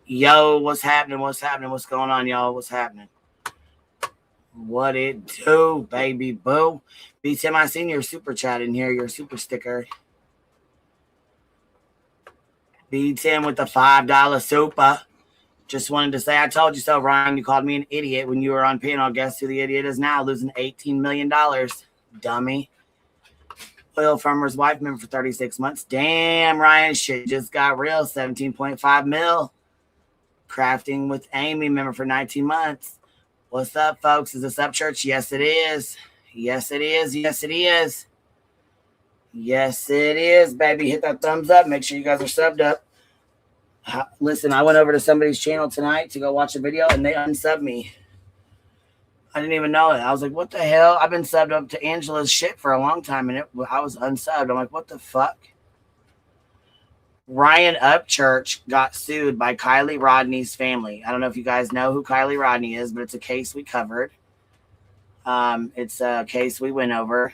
Yo, what's happening? What's happening? What's going on, y'all? What's happening? What it do, baby boo? B Tim, I seen your super chat in here, your super sticker. B Tim with the $5 super. Just wanted to say, I told you so, Ryan. You called me an idiot when you were on panel. Guess who the idiot is now? Losing $18 million. Dummy. Oil farmer's wife, member for 36 months. Damn, Ryan, shit just got real. 17.5 mil. Crafting with Amy, member for 19 months. What's up, folks? Is this Upchurch? Yes, it is. Yes, it is. Yes, it is. Yes, it is, baby. Hit that thumbs up. Make sure you guys are subbed up. Listen, I went over to somebody's channel tonight to go watch a video, and they unsubbed me. I didn't even know it. I was like, what the hell? I've been subbed up to Angela's shit for a long time, and I was unsubbed. I'm like, what the fuck? Ryan Upchurch got sued by Kylie Rodney's family. I don't know if you guys know who Kylie Rodney is, but it's a case we covered. It's a case we went over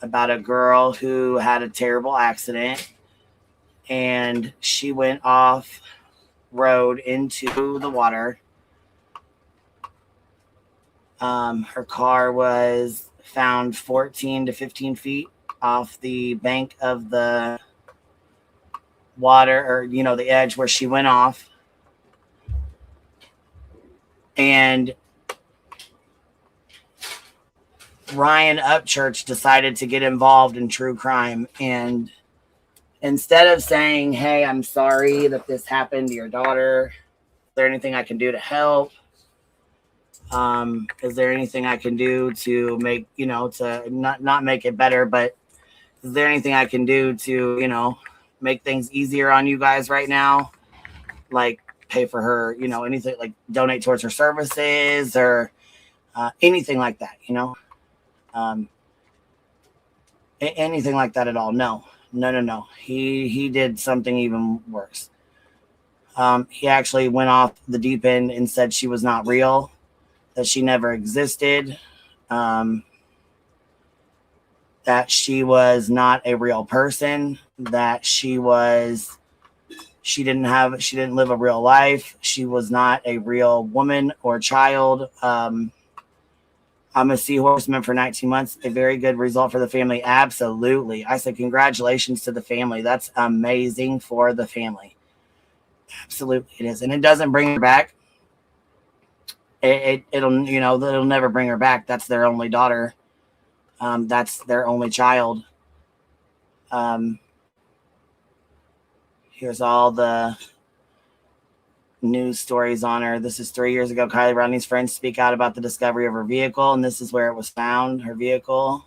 about a girl who had a terrible accident, and she went off road into the water. Her car was found 14 to 15 feet off the bank of the water, or the edge where she went off. And Ryan Upchurch decided to get involved in true crime, and instead of saying, hey, I'm sorry that this happened to your daughter, is there anything I can do to help? Is there anything I can do to make, to not make it better, but is there anything I can do to, make things easier on you guys right now? Like pay for her, anything, like donate towards her services or anything like that, anything like that at all. No. He did something even worse. He actually went off the deep end and said she was not real, that she never existed, that she was not a real person, that she didn't live a real life. She was not a real woman or child. I'm a seahorseman for 19 months. A very good result for the family. Absolutely. I said, congratulations to the family. That's amazing for the family. Absolutely it is. And it doesn't bring her back. It'll never bring her back. That's their only daughter. That's their only child. Here's all the news stories on her. This is 3 years ago. Kylie Rodney's friends speak out about the discovery of her vehicle, and this is where it was found, her vehicle.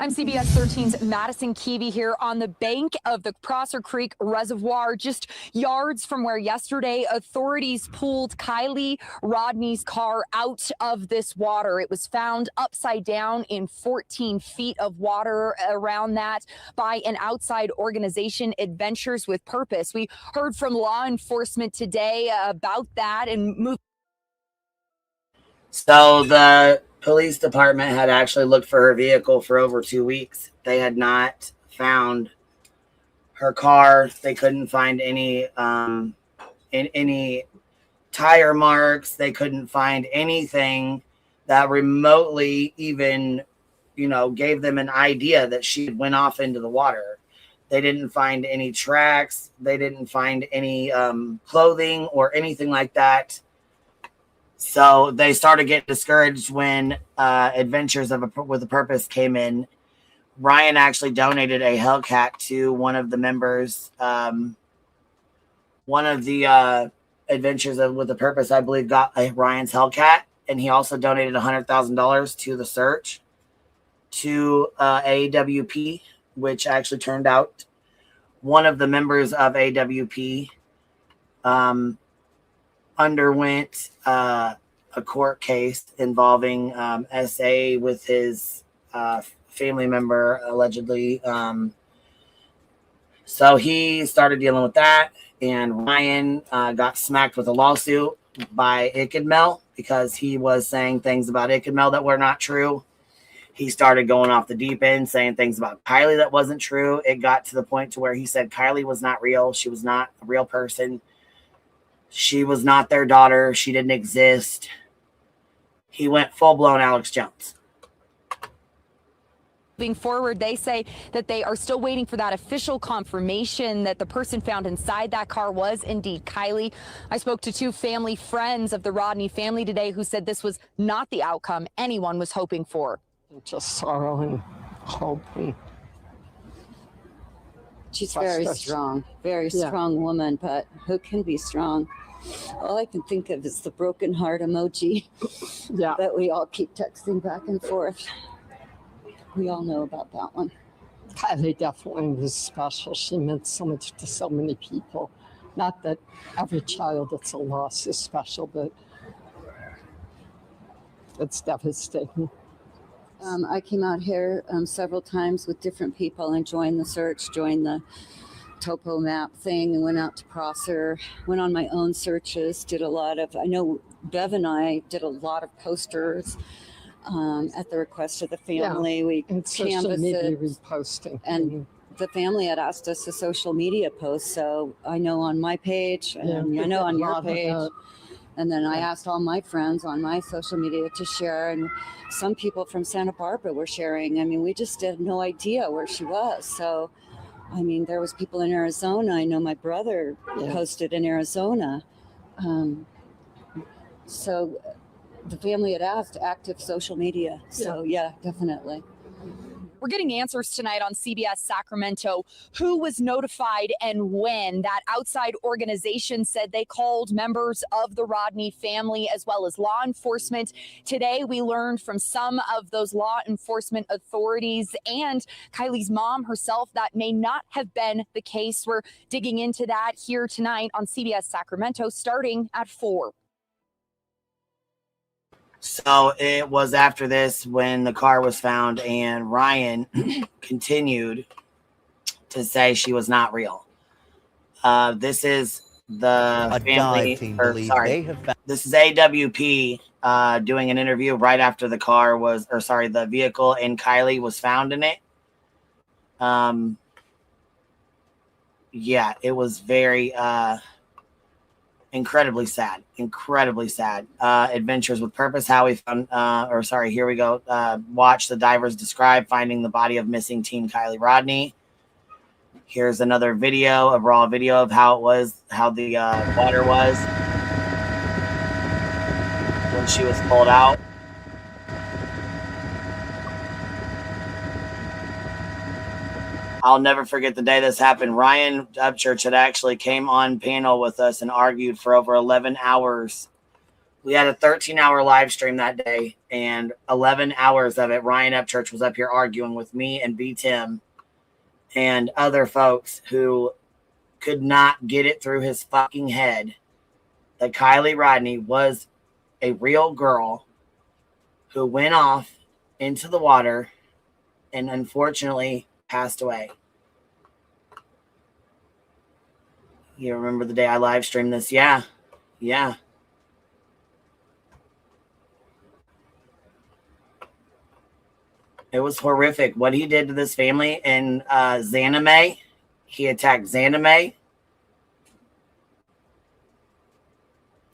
I'm CBS 13's Madison Kiely here on the bank of the Prosser Creek Reservoir, just yards from where yesterday authorities pulled Kylie Rodney's car out of this water. It was found upside down in 14 feet of water around that by an outside organization, Adventures with Purpose. We heard from law enforcement today about that and moved. So the police department had actually looked for her vehicle for over 2 weeks. They had not found her car. They couldn't find any tire marks. They couldn't find anything that remotely even, gave them an idea that she went off into the water. They didn't find any tracks. They didn't find any clothing or anything like that. So they started getting discouraged when Adventures with a Purpose came in. Ryan actually donated a Hellcat to one of the members. One of the Adventures with a Purpose, I believe, got Ryan's Hellcat, and he also donated $100,000 to the search to AWP, which actually turned out one of the members of AWP underwent a court case involving SA with his family member, allegedly. So he started dealing with that, and Ryan got smacked with a lawsuit by Ikadmel because he was saying things about Ikadmel that were not true. He started going off the deep end, saying things about Kylie that wasn't true. It got to the point to where he said Kylie was not real. She was not a real person. She was not their daughter. She didn't exist. He went full-blown Alex Jones. Moving forward, they say that they are still waiting for that official confirmation that the person found inside that car was indeed Kylie. I spoke to two family friends of the Rodney family today who said this was not the outcome anyone was hoping for. Just sorrow and hope. And she's very strong woman, but who can be strong? All I can think of is the broken heart emoji that we all keep texting back and forth. We all know about that one. Kylie definitely was special. She meant so much to so many people. Not that every child that's a loss is special, but it's devastating. I came out here several times with different people and joined the search, joined the topo map thing, and went out to Prosser, went on my own searches, did a lot of, I know Bev and I did a lot of posters at the request of the family. We and social media reposting. And the family had asked us to social media post, so I know on my page, and I know on your page. And then I asked all my friends on my social media to share, and some people from Santa Barbara were sharing. I mean, we just had no idea where she was. So, I mean, there was people in Arizona. I know my brother posted in Arizona. So the family had asked active social media. So yeah, definitely. We're getting answers tonight on CBS Sacramento. Who was notified and when? That outside organization said they called members of the Rodney family as well as law enforcement. Today, we learned from some of those law enforcement authorities and Kylie's mom herself that may not have been the case. We're digging into that here tonight on CBS Sacramento starting at 4. So it was after this when the car was found, and Ryan continued to say she was not real. This is the family, this is AWP doing an interview right after the car was, the vehicle and Kylie was found in it. Yeah, it was very incredibly sad. Adventures with Purpose, how we found here we go. Watch the divers describe finding the body of missing teen Kylie Rodney. Here's another video, a raw video of how it was, how the water was when she was pulled out. I'll never forget the day this happened. Ryan Upchurch had actually came on panel with us and argued for over 11 hours. We had a 13-hour live stream that day, and 11 hours of it, Ryan Upchurch was up here arguing with me and B. Tim and other folks who could not get it through his fucking head that Kylie Rodney was a real girl who went off into the water and unfortunately passed away. You remember the day I live streamed this? Yeah. It was horrific what he did to this family. And Zanime, he attacked Zanime.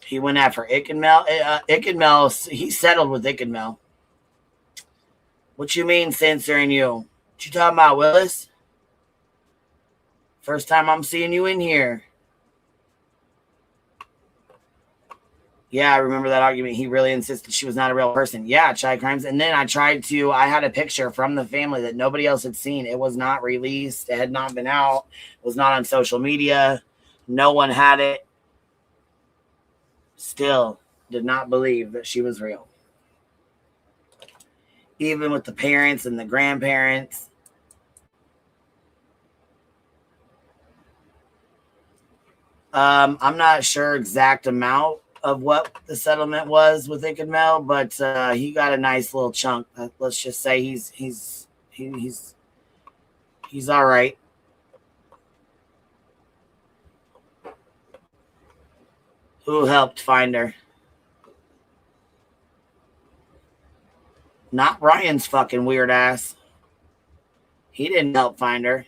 He went after Ikenmel. Ikenmel, he settled with Ikenmel. What you mean censoring you? What you talking about, Willis? First time I'm seeing you in here. Yeah, I remember that argument. He really insisted she was not a real person. Yeah, child crimes. And then I had a picture from the family that nobody else had seen. It was not released. It had not been out. It was not on social media. No one had it. Still did not believe that she was real. Even with the parents and the grandparents. I'm not sure exact amount of what the settlement was with Ikenmel, but he got a nice little chunk. Let's just say he's all right. Who helped find her? Not Ryan's fucking weird ass. He didn't help find her.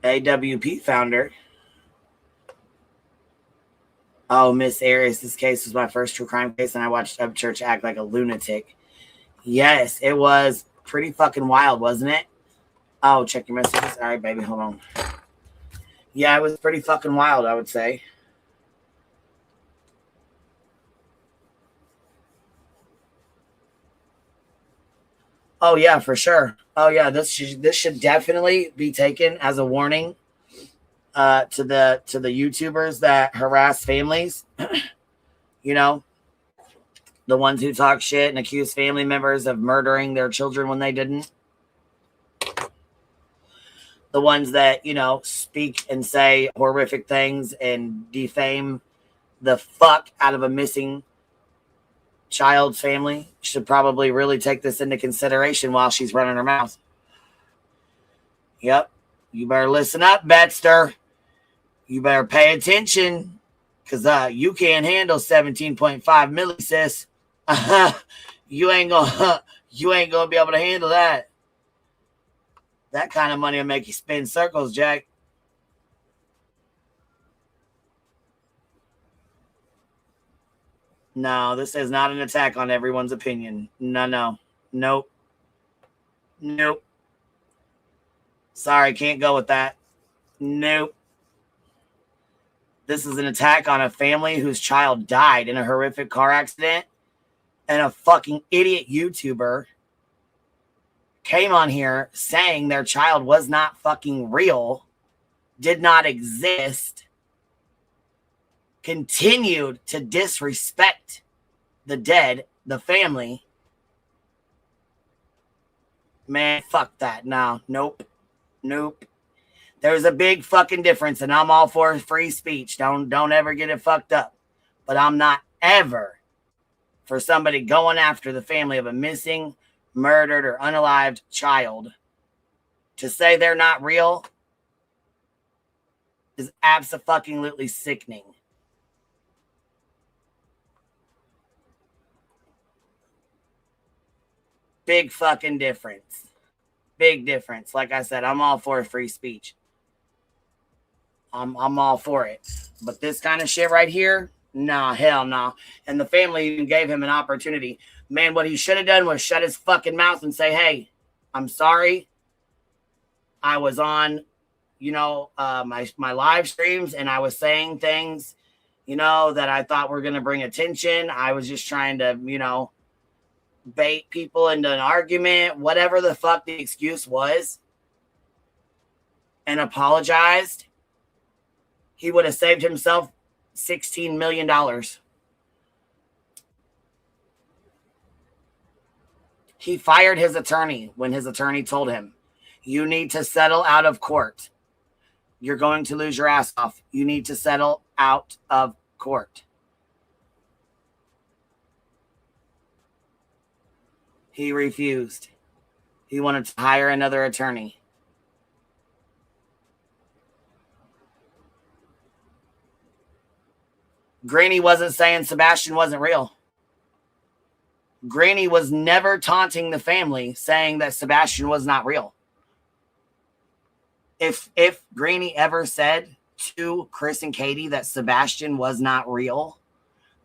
AWP found her. Oh, Miss Arias, this case was my first true crime case, and I watched Upchurch act like a lunatic. Yes, it was pretty fucking wild, wasn't it? Oh, check your messages. All right, baby, hold on. Yeah, it was pretty fucking wild, I would say. Oh yeah, for sure. Oh yeah, this should definitely be taken as a warning to the YouTubers that harass families. You know, the ones who talk shit and accuse family members of murdering their children when they didn't. The ones that, you know, speak and say horrific things and defame the fuck out of a missing child's family should probably really take this into consideration while she's running her mouth. Yep. You better listen up, Betster. You better pay attention, because you can't handle 17.5 milli, sis. You ain't gonna be able to handle that. That kind of money will make you spin circles, Jack. No, this is not an attack on everyone's opinion. No. Nope. Sorry, can't go with that. Nope. This is an attack on a family whose child died in a horrific car accident, and a fucking idiot YouTuber came on here saying their child was not fucking real, did not exist, continued to disrespect the dead, the family. Man, fuck that. No, nope. There's a big fucking difference, and I'm all for free speech. Don't ever get it fucked up. But I'm not ever for somebody going after the family of a missing, murdered, or unalived child. To say they're not real is abso-fucking-lutely sickening. Big fucking difference. Big difference. Like I said, I'm all for free speech. I'm all for it. But this kind of shit right here, nah, hell no. And the family even gave him an opportunity. Man, what he should have done was shut his fucking mouth and say, hey, I'm sorry. I was on, you know, my live streams, and I was saying things, you know, that I thought were going to bring attention. I was just trying to, you know, bait people into an argument, whatever the fuck the excuse was, and apologized. He would have saved himself $16 million. He fired his attorney when his attorney told him, you need to settle out of court. You're going to lose your ass off. You need to settle out of court. He refused. He wanted to hire another attorney. Granny wasn't saying Sebastian wasn't real. Granny was never taunting the family saying that Sebastian was not real. If Granny ever said to Chris and Katie that Sebastian was not real,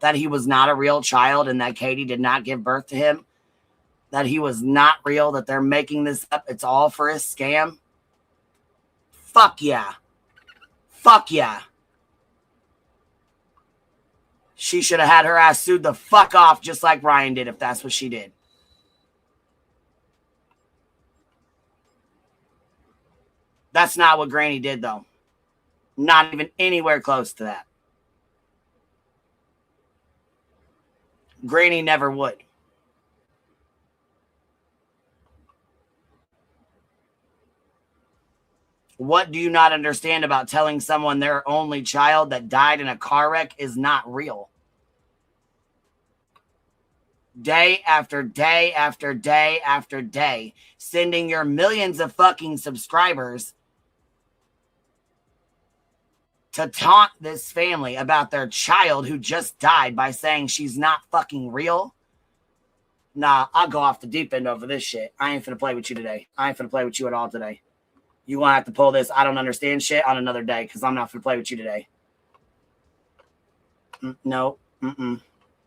that he was not a real child, and that Katie did not give birth to him, that he was not real, that they're making this up, it's all for a scam, fuck yeah. Fuck yeah. She should have had her ass sued the fuck off just like Ryan did if that's what she did. That's not what Granny did, though. Not even anywhere close to that. Granny never would. What do you not understand about telling someone their only child that died in a car wreck is not real? Day after day after day after day, sending your millions of fucking subscribers to taunt this family about their child who just died by saying she's not fucking real. Nah, I'll go off the deep end over this shit. I ain't finna play with you today. I ain't finna play with you at all today. You gonna have to pull this I don't understand shit on another day, because I'm not finna play with you today. No.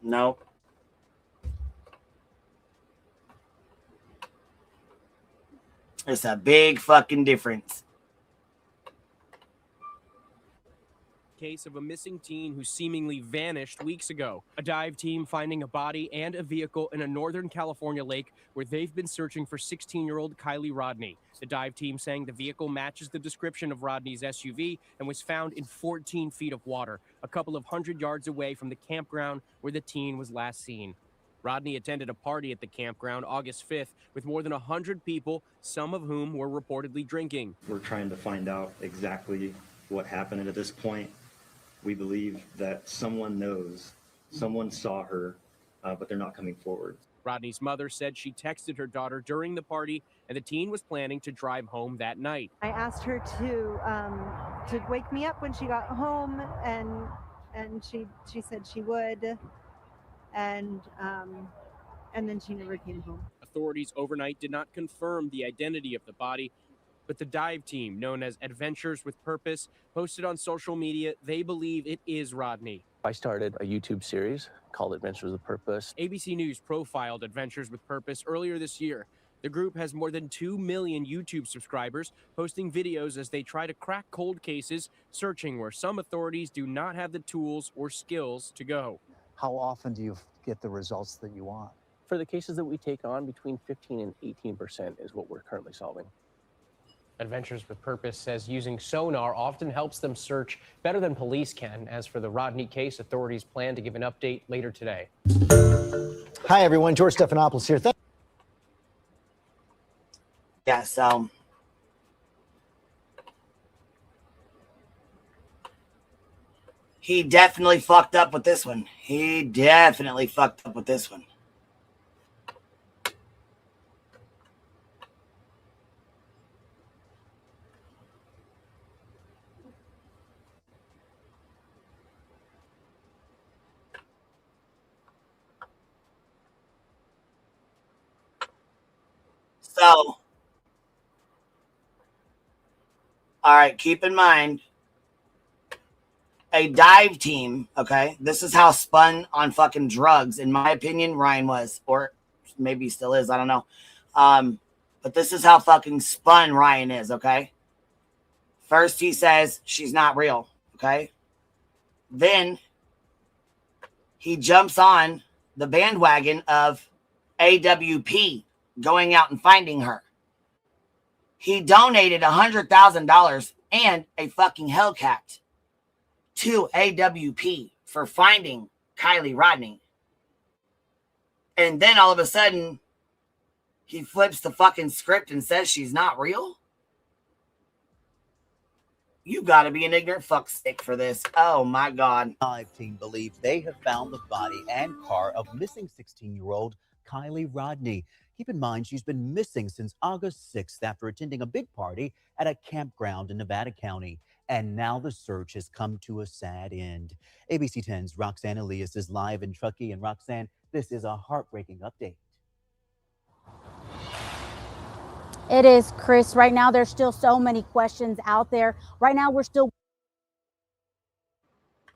No. It's a big fucking difference. Case of a missing teen who seemingly vanished weeks ago. A dive team finding a body and a vehicle in a Northern California lake where they've been searching for 16-year-old Kylie Rodney. The dive team saying the vehicle matches the description of Rodney's SUV and was found in 14 feet of water, a couple of 100 yards away from the campground where the teen was last seen. Rodney attended a party at the campground August 5th with more than 100 people, some of whom were reportedly drinking. We're trying to find out exactly what happened, and at this point, we believe that someone knows, someone saw her, but they're not coming forward. Rodney's mother said she texted her daughter during the party, and the teen was planning to drive home that night. I asked her to wake me up when she got home, and she said she would, and then she never came home. Authorities overnight did not confirm the identity of the body, but the dive team, known as Adventures with Purpose, posted on social media they believe it is Rodney. I started a YouTube series called Adventures with Purpose. ABC News profiled Adventures with Purpose earlier this year. The group has more than 2 million YouTube subscribers, posting videos as they try to crack cold cases, searching where some authorities do not have the tools or skills to go. How often do you get the results that you want? For the cases that we take on, between 15 and 18% is what we're currently solving. Adventures with Purpose says using sonar often helps them search better than police can. As for the Rodney case, authorities plan to give an update later today. Hi, everyone. George Stephanopoulos here. Yeah, so he definitely fucked up with this one. He definitely fucked up with this one. So, all right, keep in mind, a dive team, okay? This is how spun on fucking drugs, in my opinion, Ryan was, or maybe still is, I don't know. But this is how fucking spun Ryan is, okay? First, he says she's not real, okay? Then he jumps on the bandwagon of AWP going out and finding her. He donated $100,000 and a fucking Hellcat to AWP for finding Kylie Rodney. And then all of a sudden, he flips the fucking script and says she's not real? You gotta be an ignorant fuckstick for this. Oh my God. Hive team believes they have found the body and car of missing 16-year-old Kylie Rodney. Keep in mind, she's been missing since August 6th after attending a big party at a campground in Nevada County. And now the search has come to a sad end. ABC 10's Roxanne Elias is live in Truckee. And Roxanne, this is a heartbreaking update. It is, Chris. Right now, there's still so many questions out there. Right now, we're still...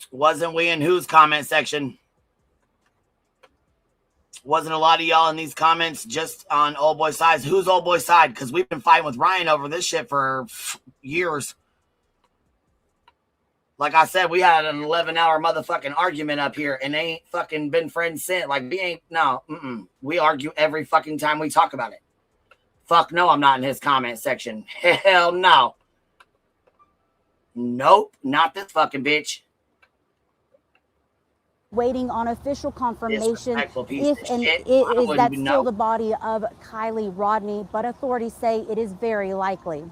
Wasn't we in whose comment section? Wasn't a lot of y'all in these comments just on Old Boy Side? Who's Old Boy Side? Because we've been fighting with Ryan over this shit for years. Like I said, we had an 11-hour motherfucking argument up here and they ain't fucking been friends since. Like, we ain't, no, we argue every fucking time we talk about it. Fuck no, I'm not in his comment section. Hell no. Nope, not this fucking bitch. Waiting on official confirmation if and shit. is that still know. the body of Kylie Rodney, but authorities say it is very likely.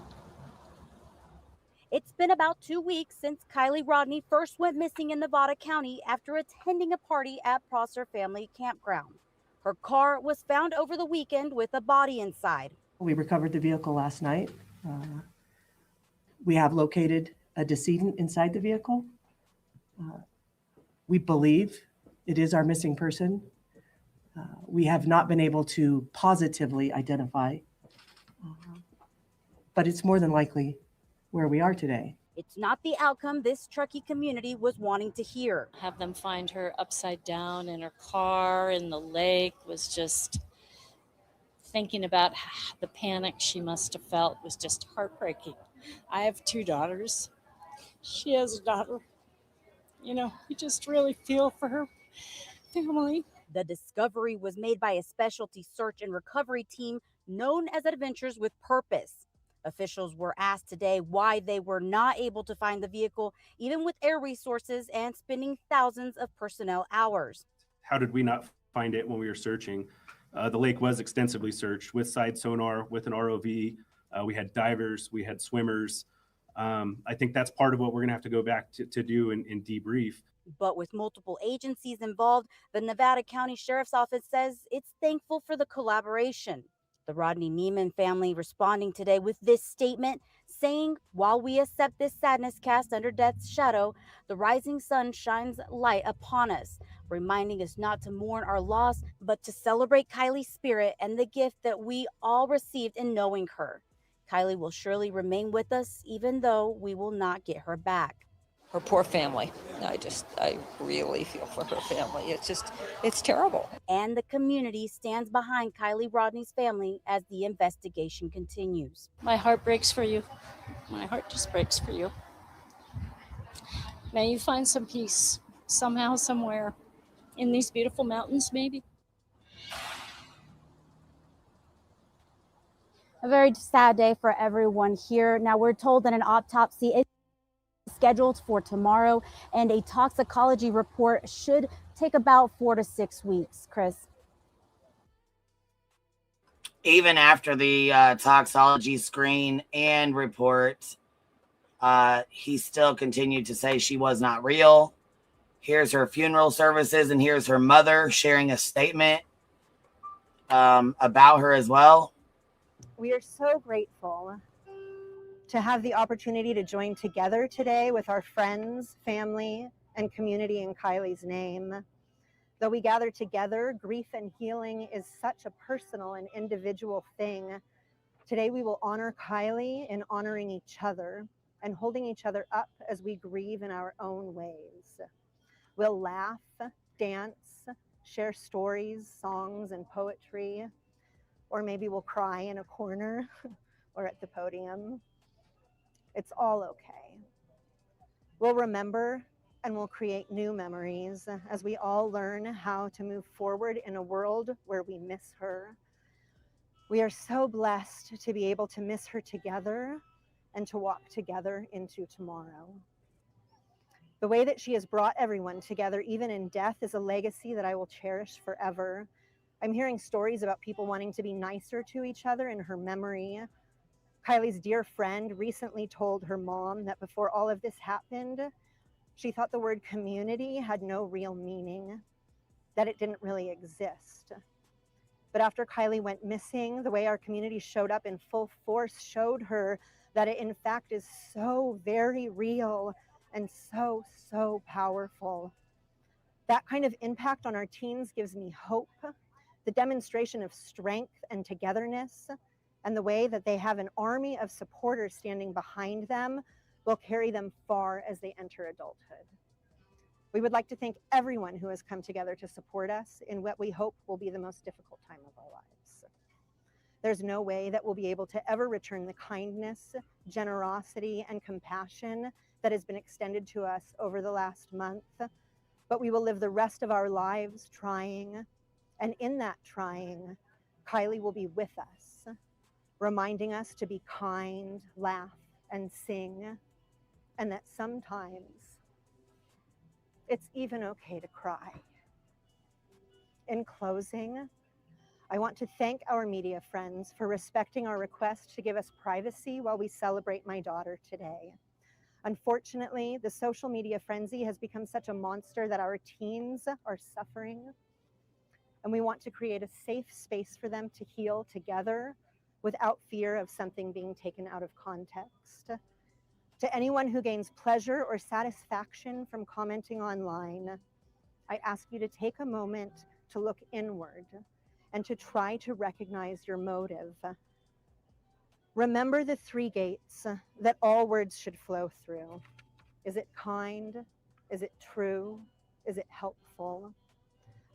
It's been about 2 weeks since Kylie Rodney first went missing in Nevada County after attending a party at Prosser Family Campground. Her car was found over the weekend with a body inside. We recovered the vehicle last night. We have located a decedent inside the vehicle. We believe it is our missing person. We have not been able to positively identify, but it's more than likely where we are today. It's not the outcome this Truckee community was wanting to hear. Have them find her upside down in her car in the lake was just, thinking about the panic she must have felt was just heartbreaking. I have 2 daughters. She has a daughter. You know, you just really feel for her family. The discovery was made by a specialty search and recovery team known as Adventures with Purpose. Officials were asked today why they were not able to find the vehicle, even with air resources and spending thousands of personnel hours. How did we not find it when we were searching? The lake was extensively searched with side sonar, with an ROV. We had divers, we had swimmers. I think that's part of what we're going to have to go back to do and debrief. But with multiple agencies involved, the Nevada County Sheriff's Office says it's thankful for the collaboration. The Rodney Neiman family responding today with this statement, saying, while we accept this sadness cast under death's shadow, the rising sun shines light upon us, reminding us not to mourn our loss, but to celebrate Kylie's spirit and the gift that we all received in knowing her. Kylie will surely remain with us, even though we will not get her back. Her poor family. I really feel for her family. It's terrible. And the community stands behind Kylie Rodney's family as the investigation continues. My heart breaks for you. My heart just breaks for you. May you find some peace somehow, somewhere in these beautiful mountains, maybe. A very sad day for everyone here. Now, we're told that an autopsy is scheduled for tomorrow, and a toxicology report should take about 4 to 6 weeks. Chris? Even after the toxology screen and report, he still continued to say she was not real. Here's her funeral services, and here's her mother sharing a statement about her as well. We are so grateful to have the opportunity to join together today with our friends, family, and community in Kylie's name. Though we gather together, grief and healing is such a personal and individual thing. Today we will honor Kylie in honoring each other and holding each other up as we grieve in our own ways. We'll laugh, dance, share stories, songs, and poetry, or maybe we'll cry in a corner or at the podium. It's all okay. We'll remember and we'll create new memories as we all learn how to move forward in a world where we miss her. We are so blessed to be able to miss her together and to walk together into tomorrow. The way that she has brought everyone together, even in death, is a legacy that I will cherish forever. I'm hearing stories about people wanting to be nicer to each other in her memory. Kylie's dear friend recently told her mom that before all of this happened, she thought the word community had no real meaning, that it didn't really exist. But after Kylie went missing, the way our community showed up in full force showed her that it in fact is so very real and so, so powerful. That kind of impact on our teens gives me hope. The demonstration of strength and togetherness and the way that they have an army of supporters standing behind them will carry them far as they enter adulthood. We would like to thank everyone who has come together to support us in what we hope will be the most difficult time of our lives. There's no way that we'll be able to ever return the kindness, generosity, and compassion that has been extended to us over the last month, but we will live the rest of our lives trying. And in that trying, Kylie will be with us, reminding us to be kind, laugh, and sing, and that sometimes it's even okay to cry. In closing, I want to thank our media friends for respecting our request to give us privacy while we celebrate my daughter today. Unfortunately, the social media frenzy has become such a monster that our teens are suffering. And we want to create a safe space for them to heal together without fear of something being taken out of context. To anyone who gains pleasure or satisfaction from commenting online, I ask you to take a moment to look inward and to try to recognize your motive. Remember the three gates that all words should flow through. Is it kind? Is it true? Is it helpful?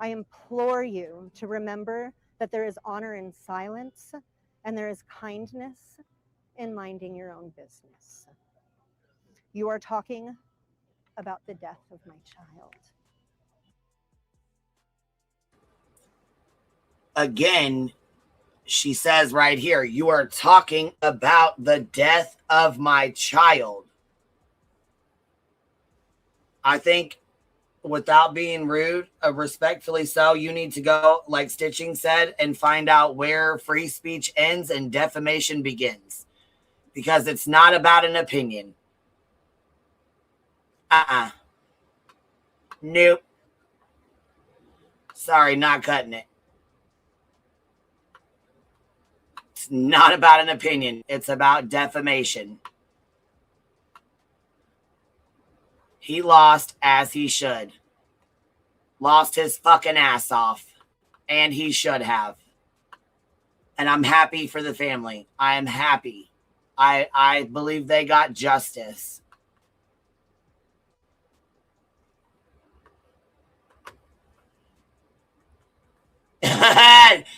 I implore you to remember that there is honor in silence and there is kindness in minding your own business. You are talking about the death of my child. Again, she says right here, you are talking about the death of my child. I think, without being rude, respectfully so, you need to go, like Stitching said, and find out where free speech ends and defamation begins. Because it's not about an opinion. Nope. Sorry, not cutting it. It's not about an opinion. It's about defamation. He lost as he should. Lost his fucking ass off. And he should have. And I'm happy for the family. I am happy. I believe they got justice.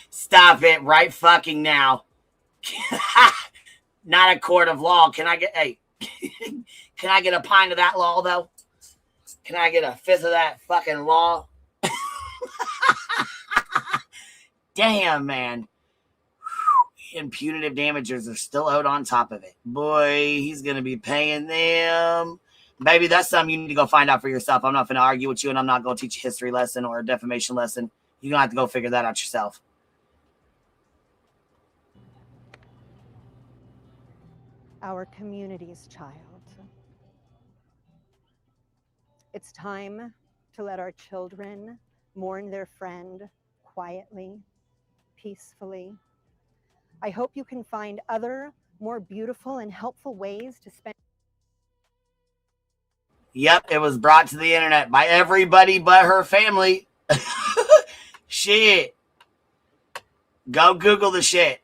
Stop it right fucking now. Not a court of law. Can I get can I get a pint of that law though? Can I get a fifth of that fucking law? Damn, man. And punitive damages are still out on top of it. Boy, he's gonna be paying them. Baby, that's something you need to go find out for yourself. I'm not gonna argue with you, and I'm not gonna teach a history lesson or a defamation lesson. You're gonna have to go figure that out yourself. Our community's child. It's time to let our children mourn their friend quietly, peacefully. I hope you can find other, more beautiful and helpful ways to spend. Yep, it was brought to the internet by everybody but her family. Shit. Go Google the shit.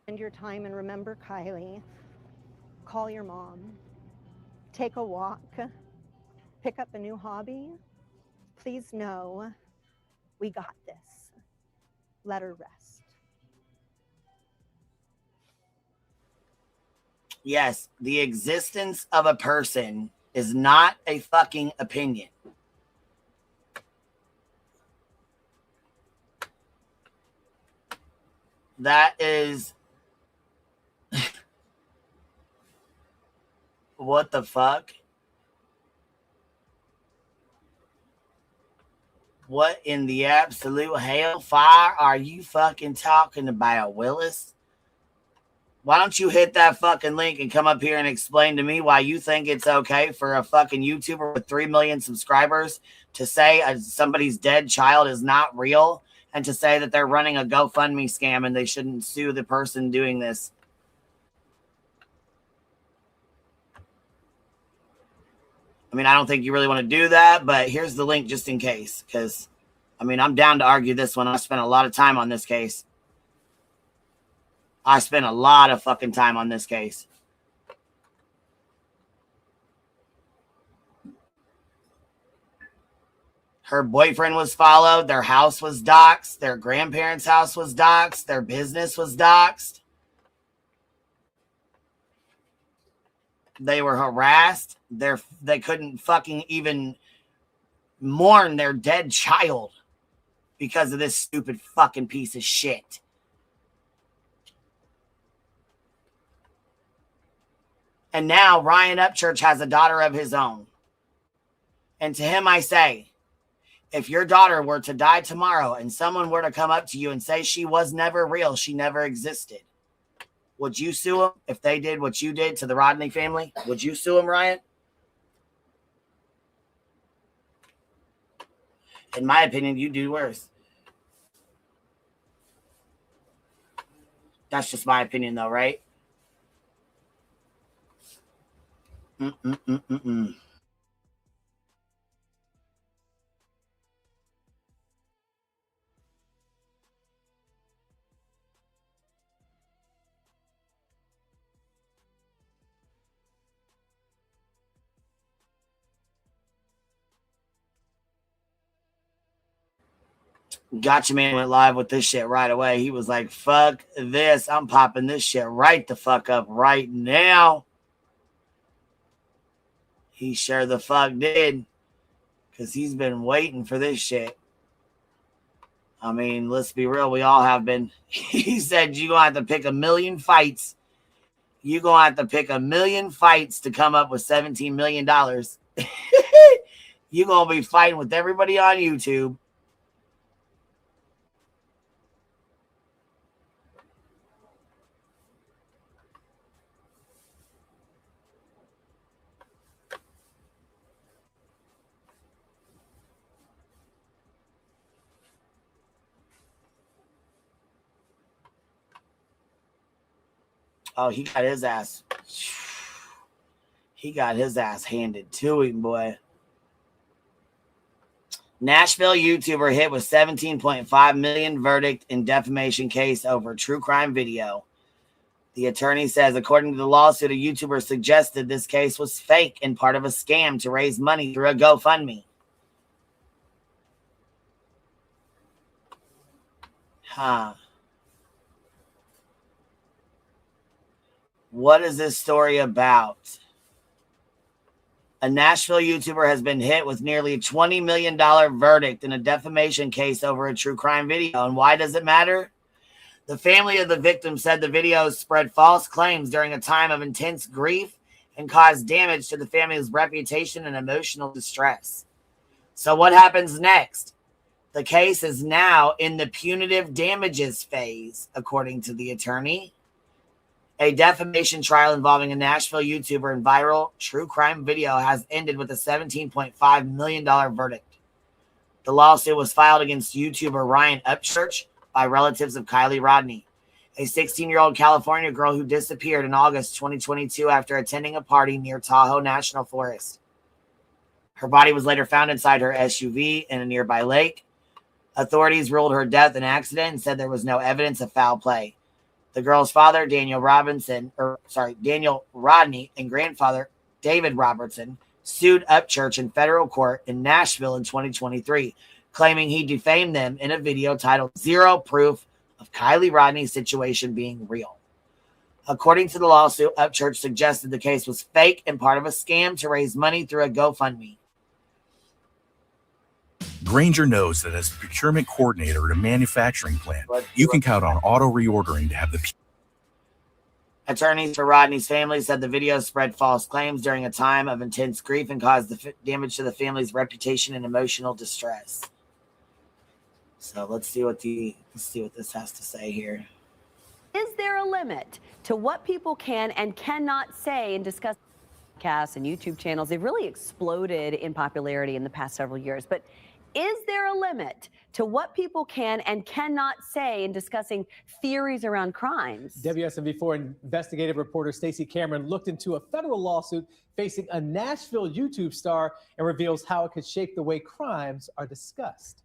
Spend your time and remember Kylie. Call your mom. Take a walk. Pick up a new hobby. Please know we got this. Let her rest. Yes, the existence of a person is not a fucking opinion. That is... What the fuck? What in the absolute hellfire are you fucking talking about, Willis? Why don't you hit that fucking link and come up here and explain to me why you think it's okay for a fucking YouTuber with 3 million subscribers to say somebody's dead child is not real and to say that they're running a GoFundMe scam and they shouldn't sue the person doing this. I mean, I don't think you really want to do that, but here's the link just in case, because, I mean, I'm down to argue this one. I spent a lot of time on this case. I spent a lot of fucking time on this case. Her boyfriend was followed. Their house was doxxed. Their grandparents' house was doxxed. Their business was doxxed. They were harassed. They couldn't fucking even mourn their dead child because of this stupid fucking piece of shit. And now Ryan Upchurch has a daughter of his own. And to him I say, if your daughter were to die tomorrow and someone were to come up to you and say she was never real, she never existed, would you sue them if they did what you did to the Rodney family? Would you sue them, Ryan? In my opinion, you do worse. That's just my opinion, though, right? Mm-mm-mm-mm-mm. Gotcha Man went live with this shit right away. He was like, fuck this. I'm popping this shit right the fuck up right now. He sure the fuck did. Because he's been waiting for this shit. I mean, let's be real. We all have been. He said you're going to have to pick 1 million fights. You're going to have to pick 1 million fights to come up with $17 million. You're going to be fighting with everybody on YouTube. Oh, he got his ass. He got his ass handed to him, boy. Nashville YouTuber hit with $17.5 million verdict in defamation case over true crime video. The attorney says, according to the lawsuit, a YouTuber suggested this case was fake and part of a scam to raise money through a GoFundMe. Huh. What is this story about? A Nashville YouTuber has been hit with nearly a $20 million verdict in a defamation case over a true crime video. And why does it matter? The family of the victim said the videos spread false claims during a time of intense grief and caused damage to the family's reputation and emotional distress. So what happens next? The case is now in the punitive damages phase, according to the attorney. A defamation trial involving a Nashville YouTuber and viral true crime video has ended with a $17.5 million verdict. The lawsuit was filed against YouTuber Ryan Upchurch by relatives of Kylie Rodney, a 16-year-old California girl who disappeared in August 2022 after attending a party near Tahoe National Forest. Her body was later found inside her SUV in a nearby lake. Authorities ruled her death an accident and said there was no evidence of foul play. The girl's father, Daniel Rodney, and grandfather, David Robertson, sued Upchurch in federal court in Nashville in 2023, claiming he defamed them in a video titled Zero Proof of Kylie Rodney's Situation Being Real. According to the lawsuit, Upchurch suggested the case was fake and part of a scam to raise money through a GoFundMe. Grainger knows that as a procurement coordinator at a manufacturing plant, you can count on auto reordering to have the. Attorneys for Rodney's family said the video spread false claims during a time of intense grief and caused damage to the family's reputation and emotional distress. So let's see what this has to say here. Is there a limit to what people can and cannot say and discuss? Podcasts and YouTube channels, they've really exploded in popularity in the past several years, but is there a limit to what people can and cannot say in discussing theories around crimes? WSMV4 investigative reporter Stacey Cameron looked into a federal lawsuit facing a Nashville YouTube star and reveals how it could shape the way crimes are discussed.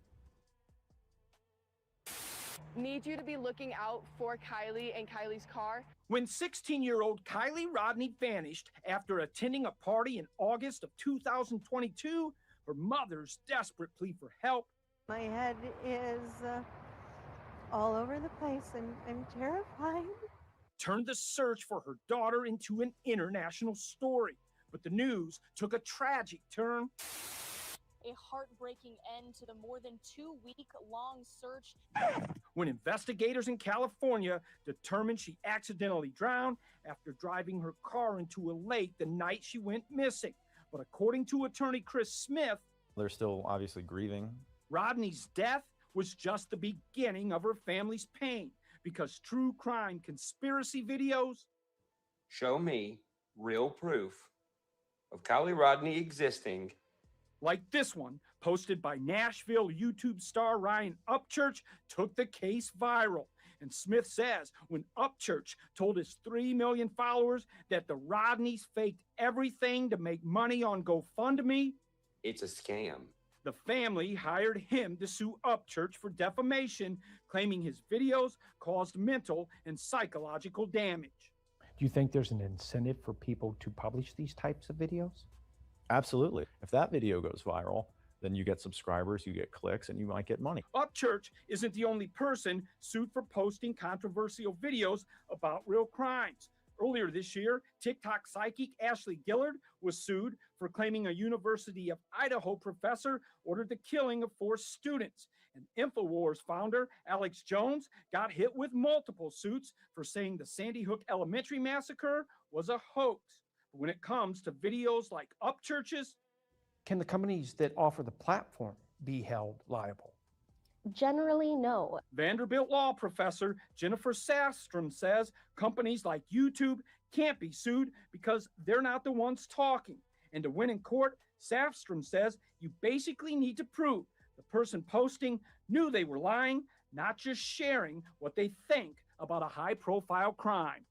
Need you to be looking out for Kylie and Kylie's car. When 16-year-old Kylie Rodney vanished after attending a party in August of 2022, her mother's desperate plea for help. My head is all over the place and I'm terrified. Turned the search for her daughter into an international story. But the news took a tragic turn. A heartbreaking end to the more than 2-week-long search. When investigators in California determined she accidentally drowned after driving her car into a lake the night she went missing. But according to attorney Chris Smith, they're still obviously grieving. Rodney's death was just the beginning of her family's pain because true crime conspiracy videos show me real proof of Kylie Rodney existing. Like this one, posted by Nashville YouTube star Ryan Upchurch, took the case viral. And Smith says when Upchurch told his 3 million followers that the Rodneys faked everything to make money on GoFundMe, it's a scam. The family hired him to sue Upchurch for defamation, claiming his videos caused mental and psychological damage. Do you think there's an incentive for people to publish these types of videos? Absolutely. If that video goes viral, then you get subscribers, you get clicks, and you might get money. Upchurch isn't the only person sued for posting controversial videos about real crimes. Earlier this year, TikTok psychic Ashley Gillard was sued for claiming a University of Idaho professor ordered the killing of 4 students. And InfoWars founder Alex Jones got hit with multiple suits for saying the Sandy Hook Elementary massacre was a hoax. But when it comes to videos like Upchurch's, Can the companies that offer the platform be held liable? Generally, no. Vanderbilt law professor Jennifer Safstrom says companies like YouTube can't be sued because they're not the ones talking. And to win in court, Safstrom says you basically need to prove the person posting knew they were lying, not just sharing what they think about a high-profile crime.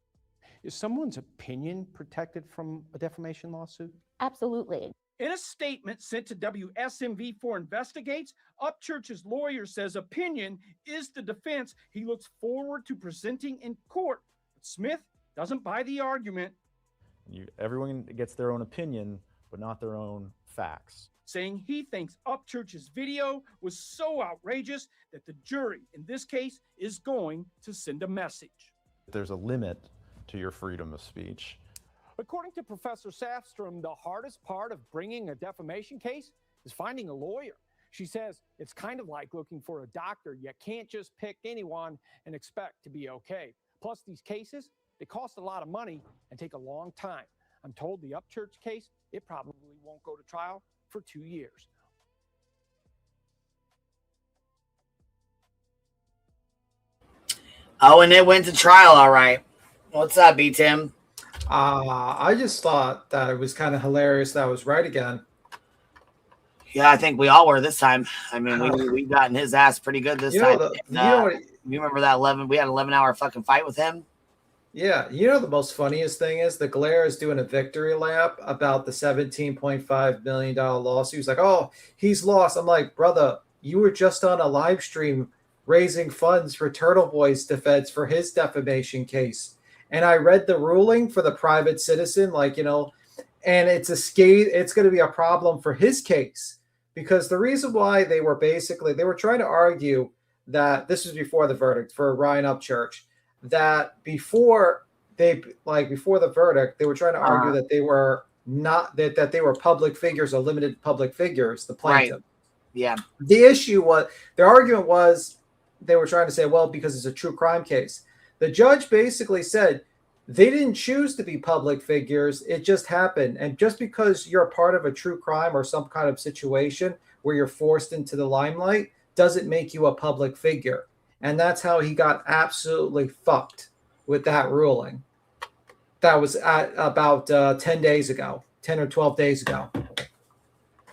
Is someone's opinion protected from a defamation lawsuit? Absolutely. In a statement sent to WSMV4 Investigates, Upchurch's lawyer says opinion is the defense he looks forward to presenting in court. But Smith doesn't buy the argument, Everyone gets their own opinion, but not their own facts. saying he thinks Upchurch's video was so outrageous that the jury in this case is going to send a message. There's a limit to your freedom of speech. According to Professor Safstrom, the hardest part of bringing a defamation case is finding a lawyer. She says it's kind of like looking for a doctor. You can't just pick anyone and expect to be okay. Plus, these cases, they cost a lot of money and take a long time. I'm told the Upchurch case, it probably won't go to trial for 2 years. Oh, and it went to trial, all right. What's up, B-Tim? I just thought that it was kind of hilarious that I was right again. Yeah, I think we all were this time. I mean, we gotten his ass pretty good this time. You remember that 11? We had an 11-hour fucking fight with him. Yeah, the most funniest thing is the Glare is doing a victory lap about the $17.5 million lawsuit. He's like, oh, he's lost. I'm like, brother, you were just on a live stream raising funds for Turtle Boy's defense for his defamation case. And I read the ruling for the private citizen, and it's going to be a problem for his case, because the reason why they were trying to argue that this was before the verdict for Ryan Upchurch, that before the verdict, they were trying to argue that they were not that they were public figures or limited public figures, the plaintiff. Right. Yeah. The issue was, their argument was, they were trying to say, well, because it's a true crime case. The judge basically said they didn't choose to be public figures. It just happened. And just because you're a part of a true crime or some kind of situation where you're forced into the limelight doesn't make you a public figure. And that's how he got absolutely fucked with that ruling. That was at about 10 or 12 days ago.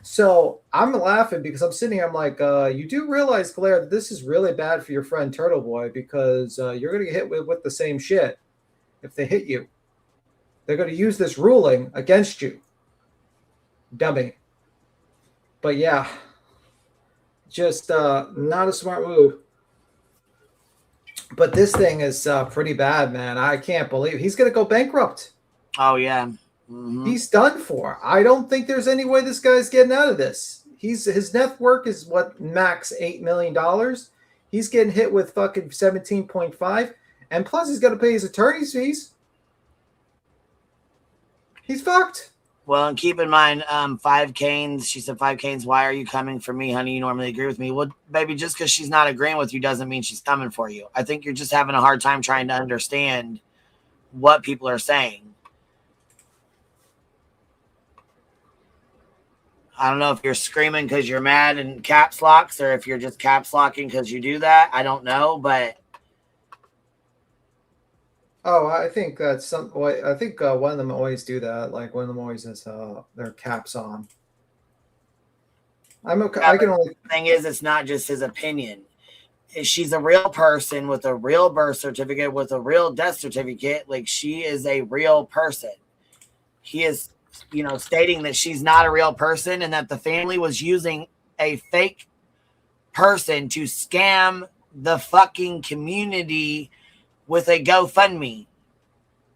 So I'm laughing because I'm sitting here, I'm like, you do realize, Claire, that this is really bad for your friend Turtle Boy, because you're going to get hit with the same shit if they hit you. They're going to use this ruling against you. Dummy. But yeah, just not a smart move. But this thing is pretty bad, man. I can't believe he's going to go bankrupt. Oh, yeah. Mm-hmm. He's done for. I don't think there's any way this guy's getting out of this. His net worth is max $8 million. He's getting hit with fucking 17.5, and plus he's got to pay his attorney's fees. He's fucked. Well, and keep in mind, 5 Canes. She said, 5 Canes, why are you coming for me, honey? You normally agree with me. Well, baby, just because she's not agreeing with you doesn't mean she's coming for you. I think you're just having a hard time trying to understand what people are saying. I don't know if you're screaming because you're mad and caps locks, or if you're just caps locking because you do that. I don't know, but I think that's I think one of them always do that. Like one of them always has their caps on. I'm okay. Yeah, I can only. The thing is, it's not just his opinion. She's a real person with a real birth certificate, with a real death certificate. Like, she is a real person. He is, stating that she's not a real person and that the family was using a fake person to scam the fucking community with a GoFundMe,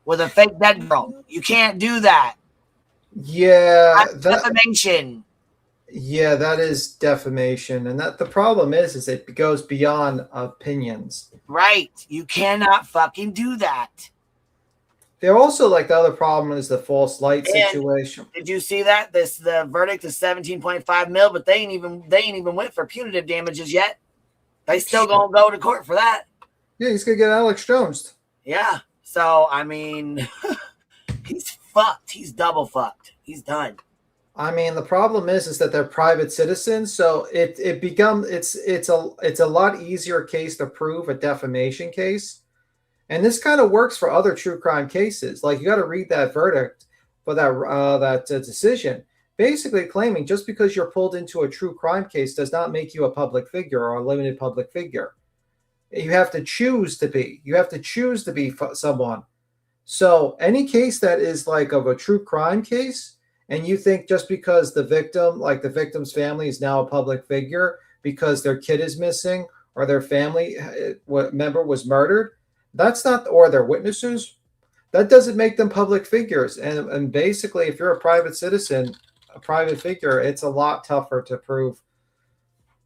with a fake dead girl. You can't do that. Yeah. That's defamation. Yeah, that is defamation, and that the problem is it goes beyond opinions. Right. You cannot fucking do that. They're also like the other problem is the false light situation. Did you see that? The verdict is 17.5 mil, but they ain't even went for punitive damages yet. They still gonna go to court for that. Yeah, he's gonna get Alex Jones. Yeah. So I mean, he's fucked. He's double fucked. He's done. I mean, the problem is that they're private citizens, so it's a lot easier case to prove a defamation case. And this kind of works for other true crime cases. Like you got to read that verdict for that decision, basically claiming just because you're pulled into a true crime case does not make you a public figure or a limited public figure. You have to choose to be. You have to choose to be someone. So any case that is like of a true crime case, and you think just because the victim, like the victim's family, is now a public figure because their kid is missing or their family member was murdered, that's not, or their witnesses, that doesn't make them public figures. And basically, if you're a private citizen, a private figure, it's a lot tougher to prove,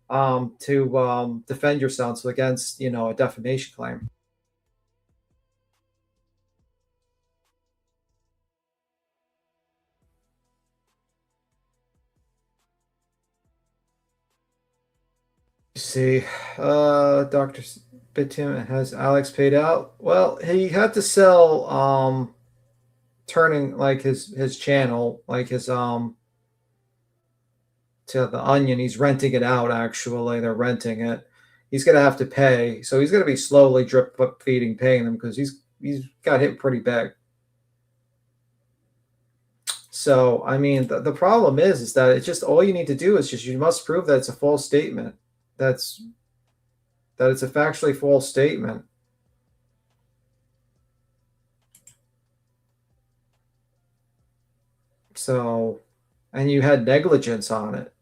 to defend yourself against, a defamation claim. See, Dr. Bitum has Alex paid out. Well, he had to sell turning like his channel, like his to the Onion. He's renting it out, actually. They're renting it. He's gonna have to pay. So he's gonna be slowly drip feeding paying them because he's got hit pretty big. So I mean the problem is that it's just all you need to do is just you must prove that it's a false statement. That it's a factually false statement. So, and you had negligence on it.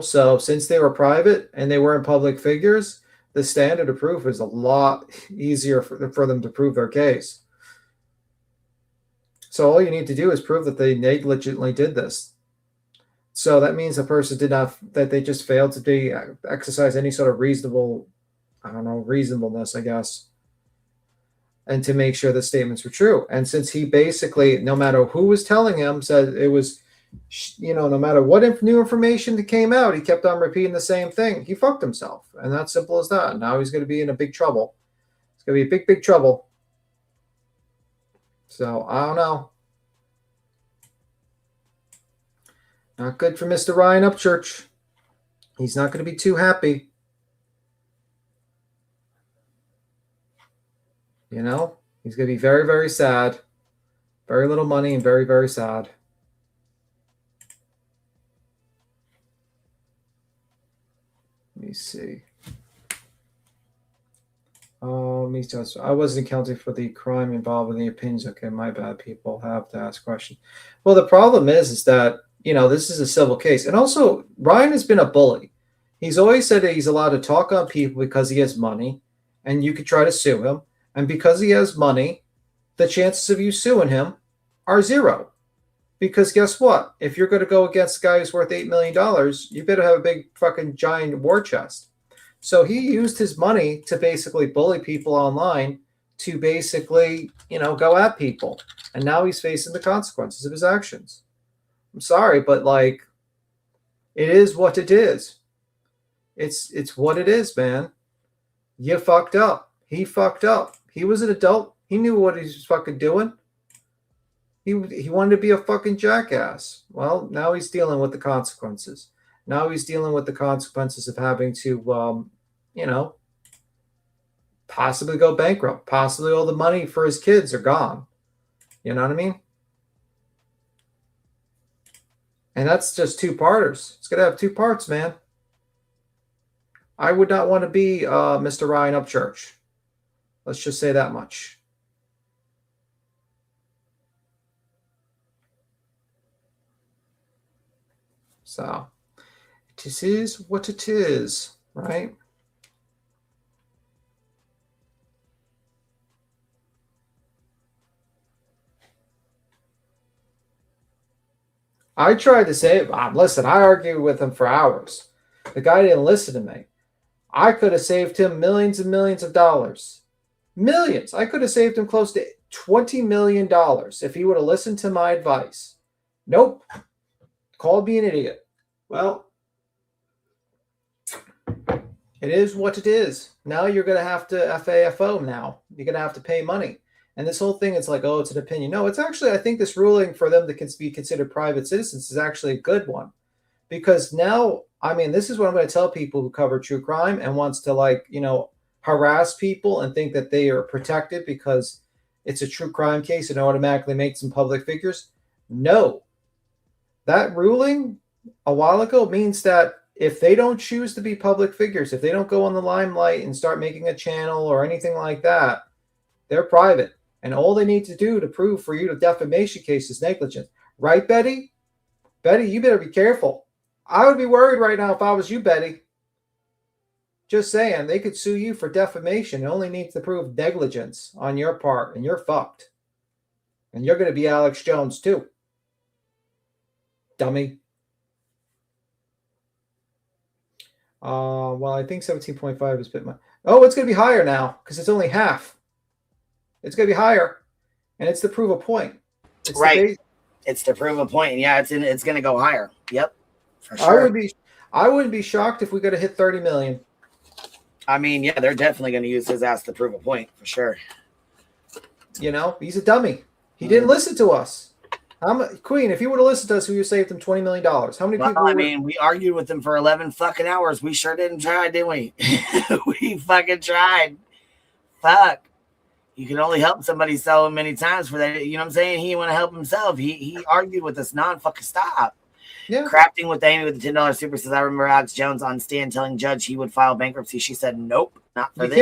So since they were private and they weren't public figures, the standard of proof is a lot easier for them to prove their case. So all you need to do is prove that they negligently did this. So that means the person that they just failed to exercise any sort of reasonableness, I guess, and to make sure the statements were true. And since he basically, no matter who was telling him, said it was, no matter what new information that came out, he kept on repeating the same thing. He fucked himself. And that's simple as that. Now he's going to be in a big trouble. It's going to be big trouble. So I don't know. Not good for Mr. Ryan Upchurch. He's not going to be too happy. He's going to be very, very sad. Very little money and very, very sad. Let me see. I wasn't accounting for the crime involved in the opinions. Okay, my bad. People have to ask questions. Well, the problem is that this is a civil case. And also, Ryan has been a bully. He's always said that he's allowed to talk on people because he has money, and you could try to sue him. And because he has money, the chances of you suing him are zero. Because guess what? If you're going to go against a guy who's worth $8 million, you better have a big fucking giant war chest. So he used his money to basically bully people online to basically, go at people. And now he's facing the consequences of his actions. I'm sorry, but it is what it is. It's what it is, man. You fucked up. He fucked up. He was an adult. He knew what he was fucking doing. He wanted to be a fucking jackass. Well, now he's dealing with the consequences. Now he's dealing with the consequences of having to, possibly go bankrupt. Possibly all the money for his kids are gone. You know what I mean? And that's just two-parters. It's going to have two parts, man. I would not want to be Mr. Ryan Upchurch. Let's just say that much. So, this is what it is, right? I tried to say, listen, I argued with him for hours. The guy didn't listen to me. I could have saved him millions and millions of dollars. Millions. I could have saved him close to $20 million if he would have listened to my advice. Nope. Called me an idiot. Well, it is what it is. Now you're going to have to FAFO now. You're going to have to pay money. And this whole thing, it's like, oh, it's an opinion. No, it's actually, I think this ruling for them to be considered private citizens is actually a good one. Because now, I mean, this is what I'm going to tell people who cover true crime and wants to, like, you know, harass people and think that they are protected because it's a true crime case and automatically makes them public figures. No. That ruling a while ago means that if they don't choose to be public figures, if they don't go on the limelight and start making a channel or anything like that, they're private. And all they need to do to prove for you the defamation case is negligence. Right, Betty? Betty, you better be careful. I would be worried right now if I was you, Betty. Just saying, they could sue you for defamation. It only needs to prove negligence on your part, and you're fucked. And you're going to be Alex Jones, too. Dummy. Well, I think 17.5 is a bit much. Oh, it's going to be higher now because it's only half. It's going to be higher, and it's to prove a point. It's right. It's to prove a point. And yeah, it's going to go higher. Yep. For sure. I wouldn't be shocked if we could have hit 30 million. I mean, yeah, they're definitely going to use his ass to prove a point for sure. You know, he's a dummy. He didn't listen to us. Queen, if he would have listened to us, we would have saved him $20 million. How many people? I mean, we argued with him for 11 fucking hours. We sure didn't try, didn't we? We fucking tried. Fuck. You can only help somebody so many times for that. You know what I'm saying? He didn't want to help himself. He argued with us non-fucking stop. Yeah. Crafting with Amy with the $10 super says, I remember Alex Jones on stand telling judge he would file bankruptcy. She said, nope, not for this.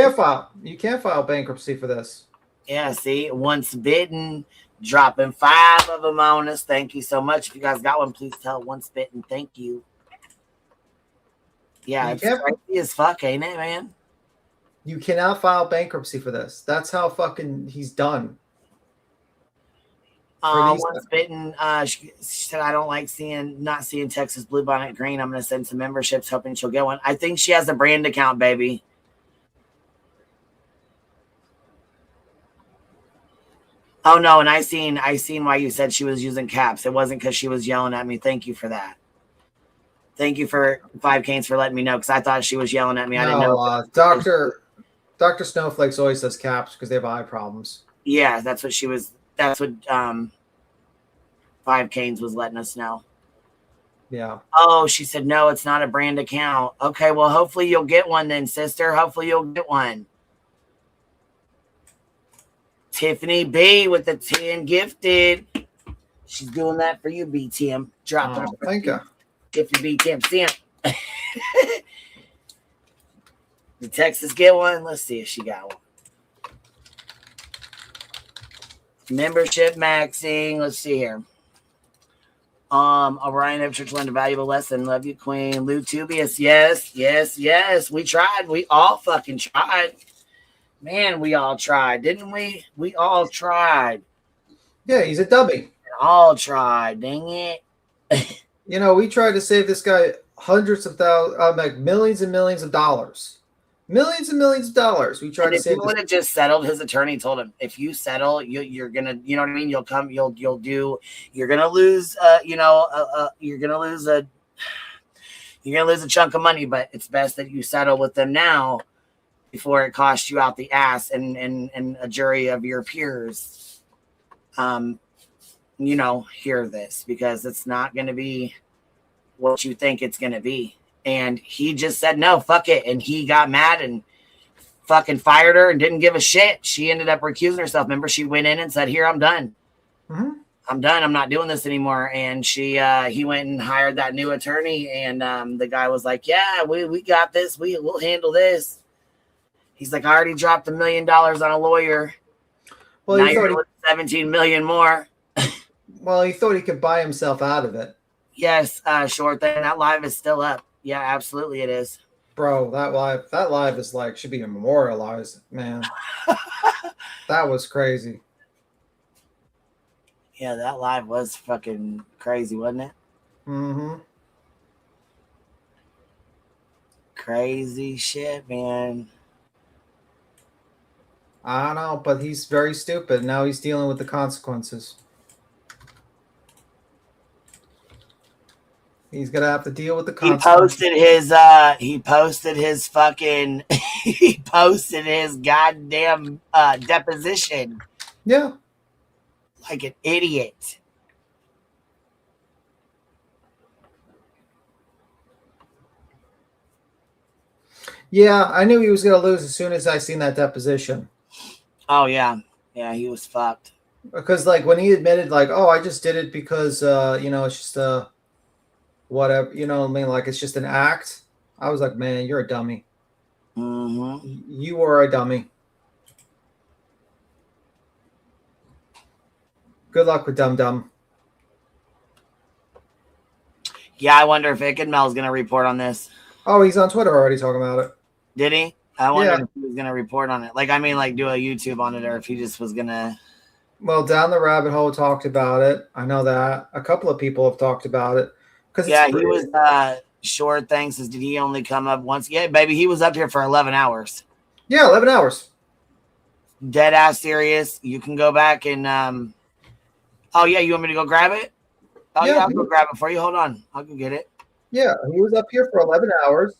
You can't file bankruptcy for this. Yeah, see, once bitten, dropping 5 of them on us. Thank you so much. If you guys got one, please tell Once Bitten. Thank you. Yeah, it's crazy as fuck, ain't it, man? You cannot file bankruptcy for this. That's how fucking he's done. Once Bitten, she said, I don't like not seeing Texas Blue Bonnet Green. I'm going to send some memberships hoping she'll get one. I think she has a brand account, baby. Oh, no, and I seen why you said she was using caps. It wasn't because she was yelling at me. Thank you for that. Thank you for 5 Canes for letting me know because I thought she was yelling at me. I didn't know. Dr. Snowflakes always does caps because they have eye problems. Yeah, that's what she was. That's what 5 Canes was letting us know. Yeah. Oh, she said, no, it's not a brand account. Okay, well, hopefully you'll get one then, sister. Hopefully you'll get one. Tiffany B with the 10 gifted. She's doing that for you, BTM. Drop her. Thank you. Tiffany BTM. Stamp. Did Texas get one? Let's see if she got one. Membership maxing. Let's see here. Orion Upchurch learned a valuable lesson. Love you, Queen. Lou Tubius. Yes. We tried. We all fucking tried. Man, we all tried, didn't we? We all tried. Yeah, he's a dummy. We all tried. Dang it. You know, we tried to save this guy hundreds of thousands, like millions and millions of dollars. Millions and millions of dollars. We tried to save. If he would have just settled, his attorney told him, if you settle, you're gonna, you know what I mean? You're gonna lose, you're gonna lose a chunk of money, but it's best that you settle with them now before it costs you out the ass and a jury of your peers, hear this because it's not going to be what you think it's going to be. And he just said, no, fuck it. And he got mad and fucking fired her and didn't give a shit. She ended up recusing herself. Remember, she went in and said, here, I'm done. Mm-hmm. I'm done. I'm not doing this anymore. And he went and hired that new attorney. And the guy was like, yeah, we got this. We'll handle this. He's like, I already dropped $1 million on a lawyer. Well, now you're with 17 million more. Well, he thought he could buy himself out of it. Yes, short thing. That live is still up. Yeah, absolutely it is. Bro, that live is like should be memorialized, man. That was crazy. Yeah, that live was fucking crazy, wasn't it? Mm-hmm. Crazy shit, man. I don't know, but he's very stupid. Now he's dealing with the consequences. He's gonna have to deal with the consequences. He posted his fucking he posted his goddamn deposition. Yeah. Like an idiot. Yeah, I knew he was gonna lose as soon as I seen that deposition. Oh yeah. Yeah, he was fucked. Because like when he admitted, like, oh, I just did it because you know, it's just whatever, you know what I mean? Like it's just an act. I was like, man, you're a dummy. Mm-hmm. You are a dummy. Good luck with Dum Dum. Yeah, I wonder if Mel's gonna report on this. Oh, he's on Twitter already talking about it. Did he? I wondered if he was gonna report on it. Like, I mean, like do a YouTube on it, or if he just was gonna. Well, Down the Rabbit Hole talked about it. I know that a couple of people have talked about it. Yeah, he was short. Thanks. Did he only come up once? Yeah, baby, he was up here for 11 hours. Yeah, 11 hours. Dead ass serious. You can go back and oh yeah, you want me to go grab it? Oh yeah, I'll go grab it for you. Hold on, I'll go get it. Yeah, he was up here for 11 hours.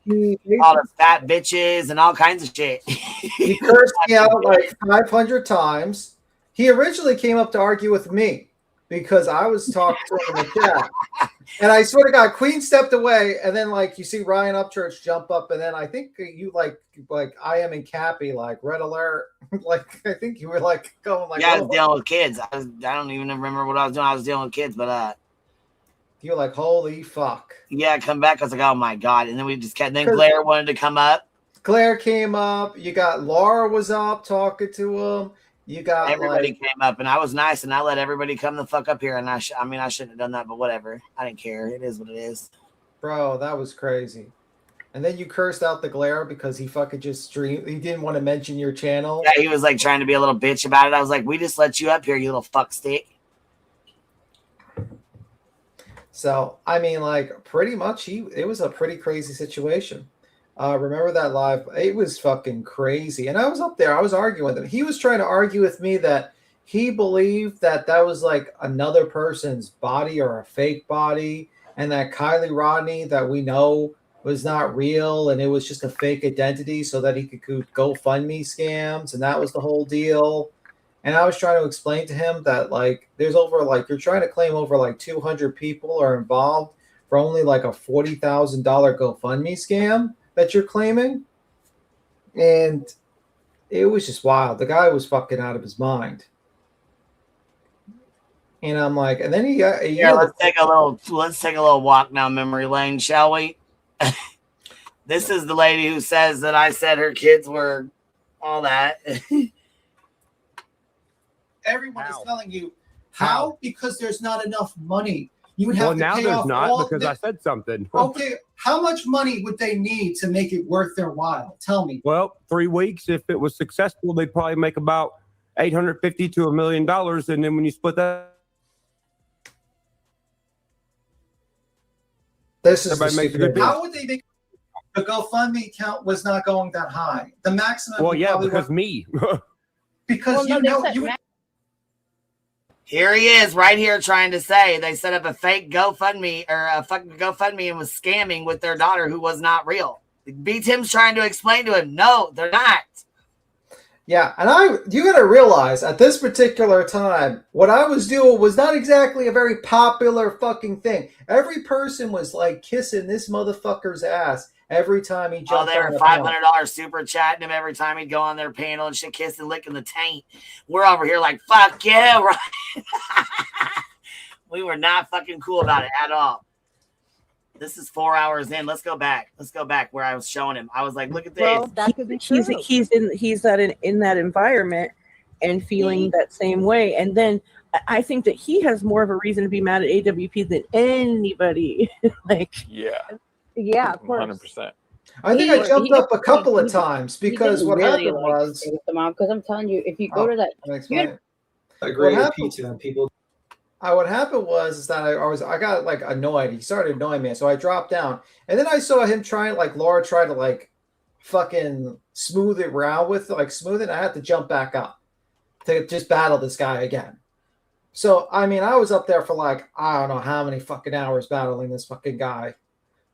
All the fat bitches and all kinds of shit. He cursed me out like 500 times. He originally came up to argue with me because I was talking to him in the chat. And I swear to God, Queen stepped away, and then like you see Ryan Upchurch jump up, and then I think you like I am in Cappy, like red alert. Like I think you were like going like, yeah, I was dealing with kids. I don't even remember what I was doing. I was dealing with kids, but you're like, holy fuck. Yeah, I come back. I was like, oh my God. And then we just kept, then Claire wanted to come up. Claire came up. You got Laura was up talking to him. You got everybody came up, and I was nice, and I let everybody come the fuck up here. And I mean, I shouldn't have done that, but whatever. I didn't care. It is what it is. Bro, that was crazy. And then you cursed out the Glare because he fucking just streamed. He didn't want to mention your channel. Yeah, he was like trying to be a little bitch about it. I was like, we just let you up here, you little fuck stick. So, I mean, like, pretty much it was a pretty crazy situation. Remember that live? It was fucking crazy. And I was up there. I was arguing with him. He was trying to argue with me that he believed that that was like another person's body or a fake body, and that Kylie Rodney that we know was not real, and it was just a fake identity so that he could GoFundMe scams, and that was the whole deal. And I was trying to explain to him that like there's over like you're trying to claim over like 200 people are involved for only like a $40,000 GoFundMe scam that you're claiming. And it was just wild. The guy was fucking out of his mind. And I'm like, and then yeah, let's take a little walk down memory lane, shall we? This is the lady who says that I said her kids were all that. Everyone is telling you how because there's not enough money. You would have to now pay there's off not all because I said something. Okay, how much money would they need to make it worth their while? Tell me. Well, 3 weeks. If it was successful, they'd probably make about $850,000 to $1 million, and then when you split that, this is everybody makes a good deal. How would they make the GoFundMe account was not going that high? The maximum. Well, yeah, probably because me. because you know you. Here he is right here trying to say they set up a fake GoFundMe or a fucking GoFundMe and was scamming with their daughter who was not real. B. Tim's trying to explain to him, no, they're not. Yeah, and you got to realize at this particular time, what I was doing was not exactly a very popular fucking thing. Every person was like kissing this motherfucker's ass every time he jumped. Oh, they on were the panel. $500 super chatting him every time he'd go on their panel and shit, kissing, licking the taint. We're over here like, fuck yeah, right? We were not fucking cool about it at all. This is 4 hours in. Let's go back. Let's go back where I was showing him. I was like, look at this. Well, he's in that environment and feeling that same way. And then I think that he has more of a reason to be mad at AWP than anybody. Yeah, of course. 100%. I think I jumped up a couple of times because what really happened was because I'm telling you, if you go to that, I agree with Peter. People. what happened was is that I got like annoyed. He started annoying me, so I dropped down, and then I saw him trying like Laura tried to like fucking smooth it around with like smooth it. I had to jump back up to just battle this guy again. So I mean, I was up there for like I don't know how many fucking hours battling this fucking guy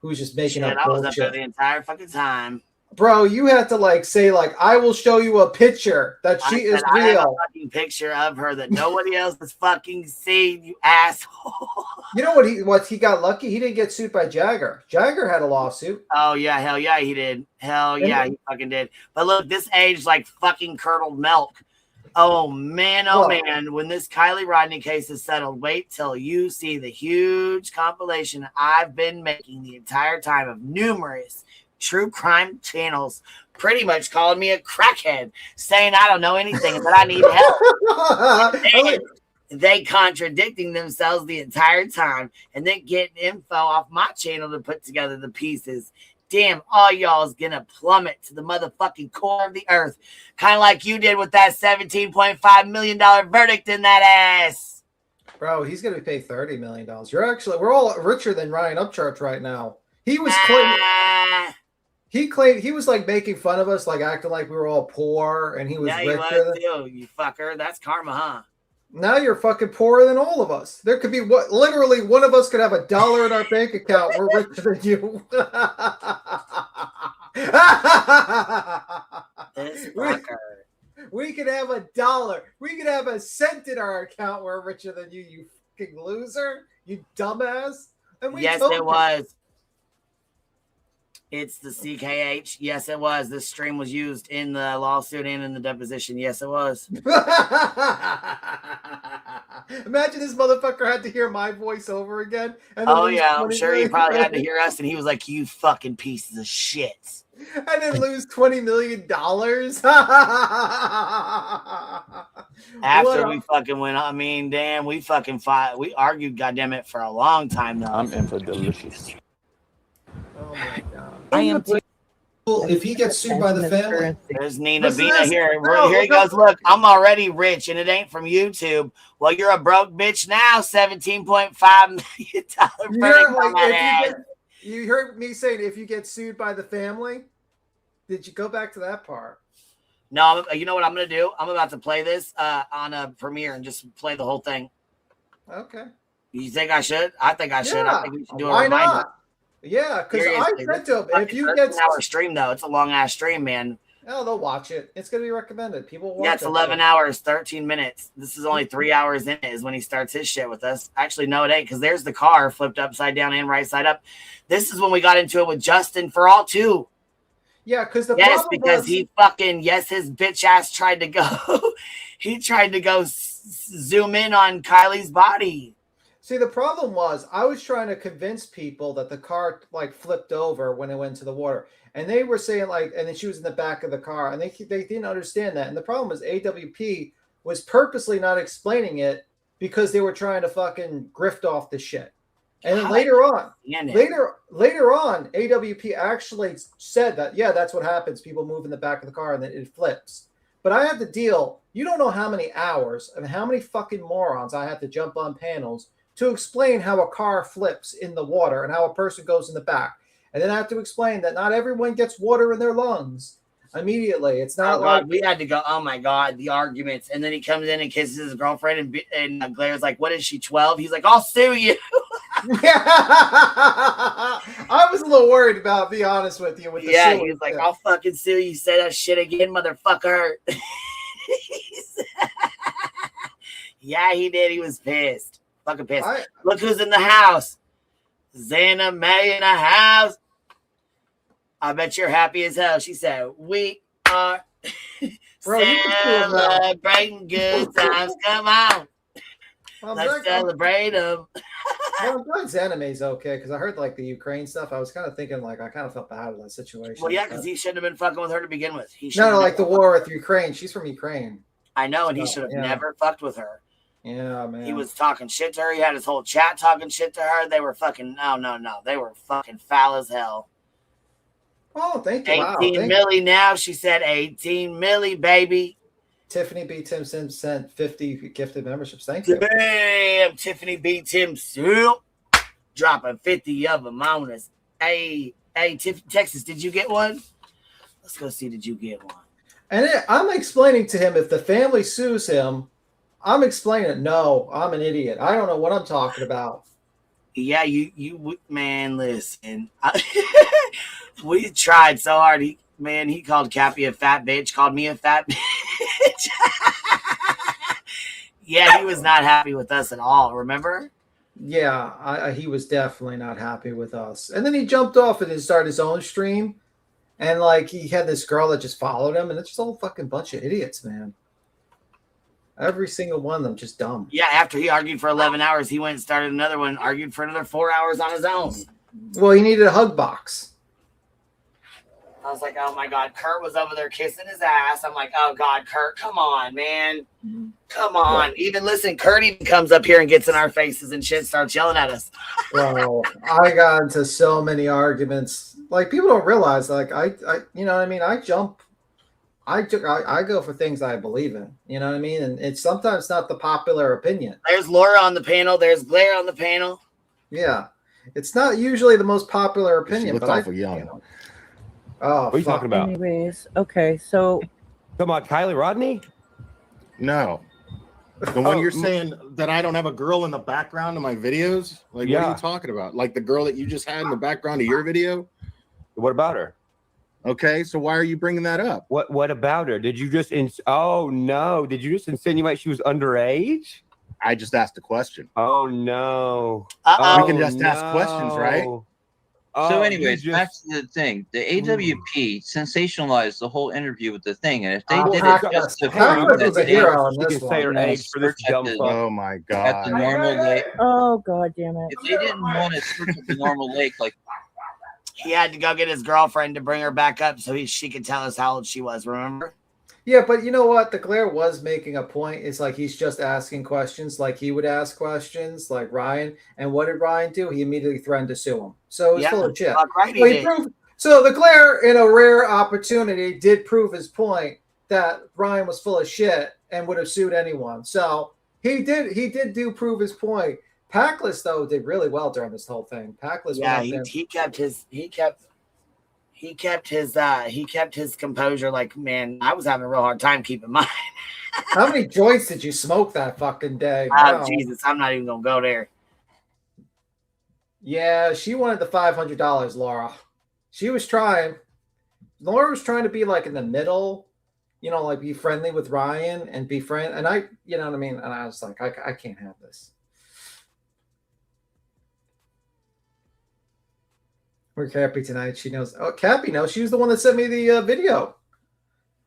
who's just making up I was up there bullshit. the entire fucking time. Bro, you had to like say like I will show you a picture that she is I have a real. fucking picture of her that nobody else has fucking seen, you asshole. You know what he got lucky? He didn't get sued by Jagger. Jagger had a lawsuit. Oh yeah, hell yeah, he did. Hell yeah, he fucking did. But look, this aged like fucking curdled milk. Oh man, when this Kylie Rodney case is settled, wait till you see the huge compilation I've been making the entire time of numerous true crime channels pretty much calling me a crackhead, saying I don't know anything and that I need help. They contradicting themselves the entire time and then getting info off my channel to put together the pieces. Damn, all y'all's gonna plummet to the motherfucking core of the earth. Kind of like you did with that $17.5 million verdict in that ass. Bro, he's gonna be paid $30 million. We're all richer than Ryan Upchurch right now. He was he was like making fun of us, like acting like we were all poor and he was richer. Too, you fucker. That's karma, huh? Now you're fucking poorer than all of us. There could be literally one of us could have $1 in our bank account. We're richer than you. We could have $1. We could have a cent in our account. We're richer than you, you fucking loser, you dumbass. And yes, it was. It's the CKH. Yes, it was. This stream was used in the lawsuit and in the deposition. Yes, it was. Imagine this motherfucker had to hear my voice over again. And oh, yeah. I'm sure he probably had to hear us, and he was like, you fucking pieces of shit. And then lose $20 million. After we fucking went, I mean, damn, we fucking fought. We argued, goddammit, for a long time, though. I'm in for delicious. Oh, my God. I am too. If he gets sued by the family. There's Nina Bina here. Here he goes. Look, I'm already rich and it ain't from YouTube. Well, you're a broke bitch now. $17.5 million. You heard me saying if you get sued by the family. Did you go back to that part? No, you know what I'm going to do? I'm about to play this on a premiere and just play the whole thing. Okay. You think I should? I think I should. Yeah. I think we should do a Why reminder. not? Yeah, because I said to him, if you get an hour stream though, it's a long ass stream, man. Oh, they'll watch it. It's gonna be recommended. People watch. Yeah, it's 11 hours, 13 minutes. This is only 3 hours in it is when he starts his shit with us. Actually, no, it ain't because there's the car flipped upside down and right side up. This is when we got into it with Justin for all too. Yeah, because the yes, problem because was, he fucking his bitch ass tried to go. He tried to go zoom in on Kylie's body. See, the problem was I was trying to convince people that the car like flipped over when it went to the water. And they were saying like, and then she was in the back of the car and they didn't understand that. And the problem was AWP was purposely not explaining it because they were trying to fucking grift off the shit. And then later on, AWP actually said that, yeah, that's what happens. People move in the back of the car and then it flips. But I had to deal, you don't know how many hours and how many fucking morons I had to jump on panels to explain how a car flips in the water and how a person goes in the back. And then I have to explain that not everyone gets water in their lungs immediately. It's not like we had to go, oh my God, the arguments. And then he comes in and kisses his girlfriend and Glaire's like, what is she, 12? He's like, I'll sue you. Yeah. I was a little worried about, be honest with you. With the he's like, I'll fucking sue you. Say that shit again, motherfucker. Yeah, he did. He was pissed. Fucking pissed. Look who's in the house. Zana May in the house. I bet you're happy as hell. She said, we are celebrating good times. Come on. Let's celebrate them. Well, I'm glad Zaname's okay because I heard like the Ukraine stuff. I was kind of thinking like I kind of felt bad in that situation. Well, yeah, because he shouldn't have been fucking with her to begin with. No, like the war with Ukraine. She's from Ukraine. I know, and he should have never fucked with her. Yeah, man. He was talking shit to her. He had his whole chat talking shit to her. They were fucking no. They were fucking foul as hell. Oh, thank you. 18 milli now. She said 18 milli, baby. Tiffany B. Timson sent 50 gifted memberships. Thank you. Bam! Tiffany B. Timson dropping 50 of them on us. Hey, Texas, did you get one? Let's go see. Did you get one? And I'm explaining to him if the family sues him, I'm explaining, no, I'm an idiot. I don't know what I'm talking about. Yeah, you man, listen. We tried so hard. He called Cappy a fat bitch, called me a fat bitch. Yeah, he was not happy with us at all, remember? Yeah, he was definitely not happy with us. And then he jumped off and started his own stream. And like he had this girl that just followed him, and it's just a whole fucking bunch of idiots, man. Every single one of them just dumb. Yeah, after he argued for 11 hours, he went and started another one, argued for another 4 hours on his own. Well, he needed a hug box. I was like, oh my God, Kurt was over there kissing his ass. I'm like, oh God, Kurt, come on, man. Come on. Even listen, Kurt even comes up here and gets in our faces and shit, starts yelling at us. Well, I got into so many arguments. Like people don't realize, like I you know what I mean? I go for things I believe in. You know what I mean? And it's sometimes not the popular opinion. There's Laura on the panel. There's Blair on the panel. Yeah. It's not usually the most popular opinion, but awful young. You know, oh, what are you talking about? Anyways, okay, so come on, Kylie Rodney? No. The one you're saying that I don't have a girl in the background of my videos? Like, what are you talking about? Like the girl that you just had in the background of your video? What about her? Okay, so why are you bringing that up? What about her? Did you just oh no, did you just insinuate she was underage? I just asked a question. Oh no. We can just ask questions, right? So anyways, back to the thing. The AWP sensationalized the whole interview with the thing, and if they did it just to prove that oh my God. at the normal lake. Oh God damn it. If they didn't want to search at the normal lake, like he had to go get his girlfriend to bring her back up so she could tell us how old she was, remember? Yeah, but you know what? The Claire was making a point. It's like he's just asking questions like he would ask questions, like Ryan. And what did Ryan do? He immediately threatened to sue him. So it was full of shit. Right, so the Claire, in a rare opportunity, did prove his point that Ryan was full of shit and would have sued anyone. So he did prove his point. Packless, though, did really well during this whole thing. Packless, he kept his composure. Like, man, I was having a real hard time keeping mine. How many joints did you smoke that fucking day? Oh, Jesus, I'm not even gonna go there. Yeah, she wanted the $500, Laura. She was trying. Laura was trying to be like in the middle, you know, like be friendly with Ryan and be friend. And I, you know what I mean? And I was like, I can't have this. We're Cappy tonight. She knows. Oh, Cappy knows. She was the one that sent me the video.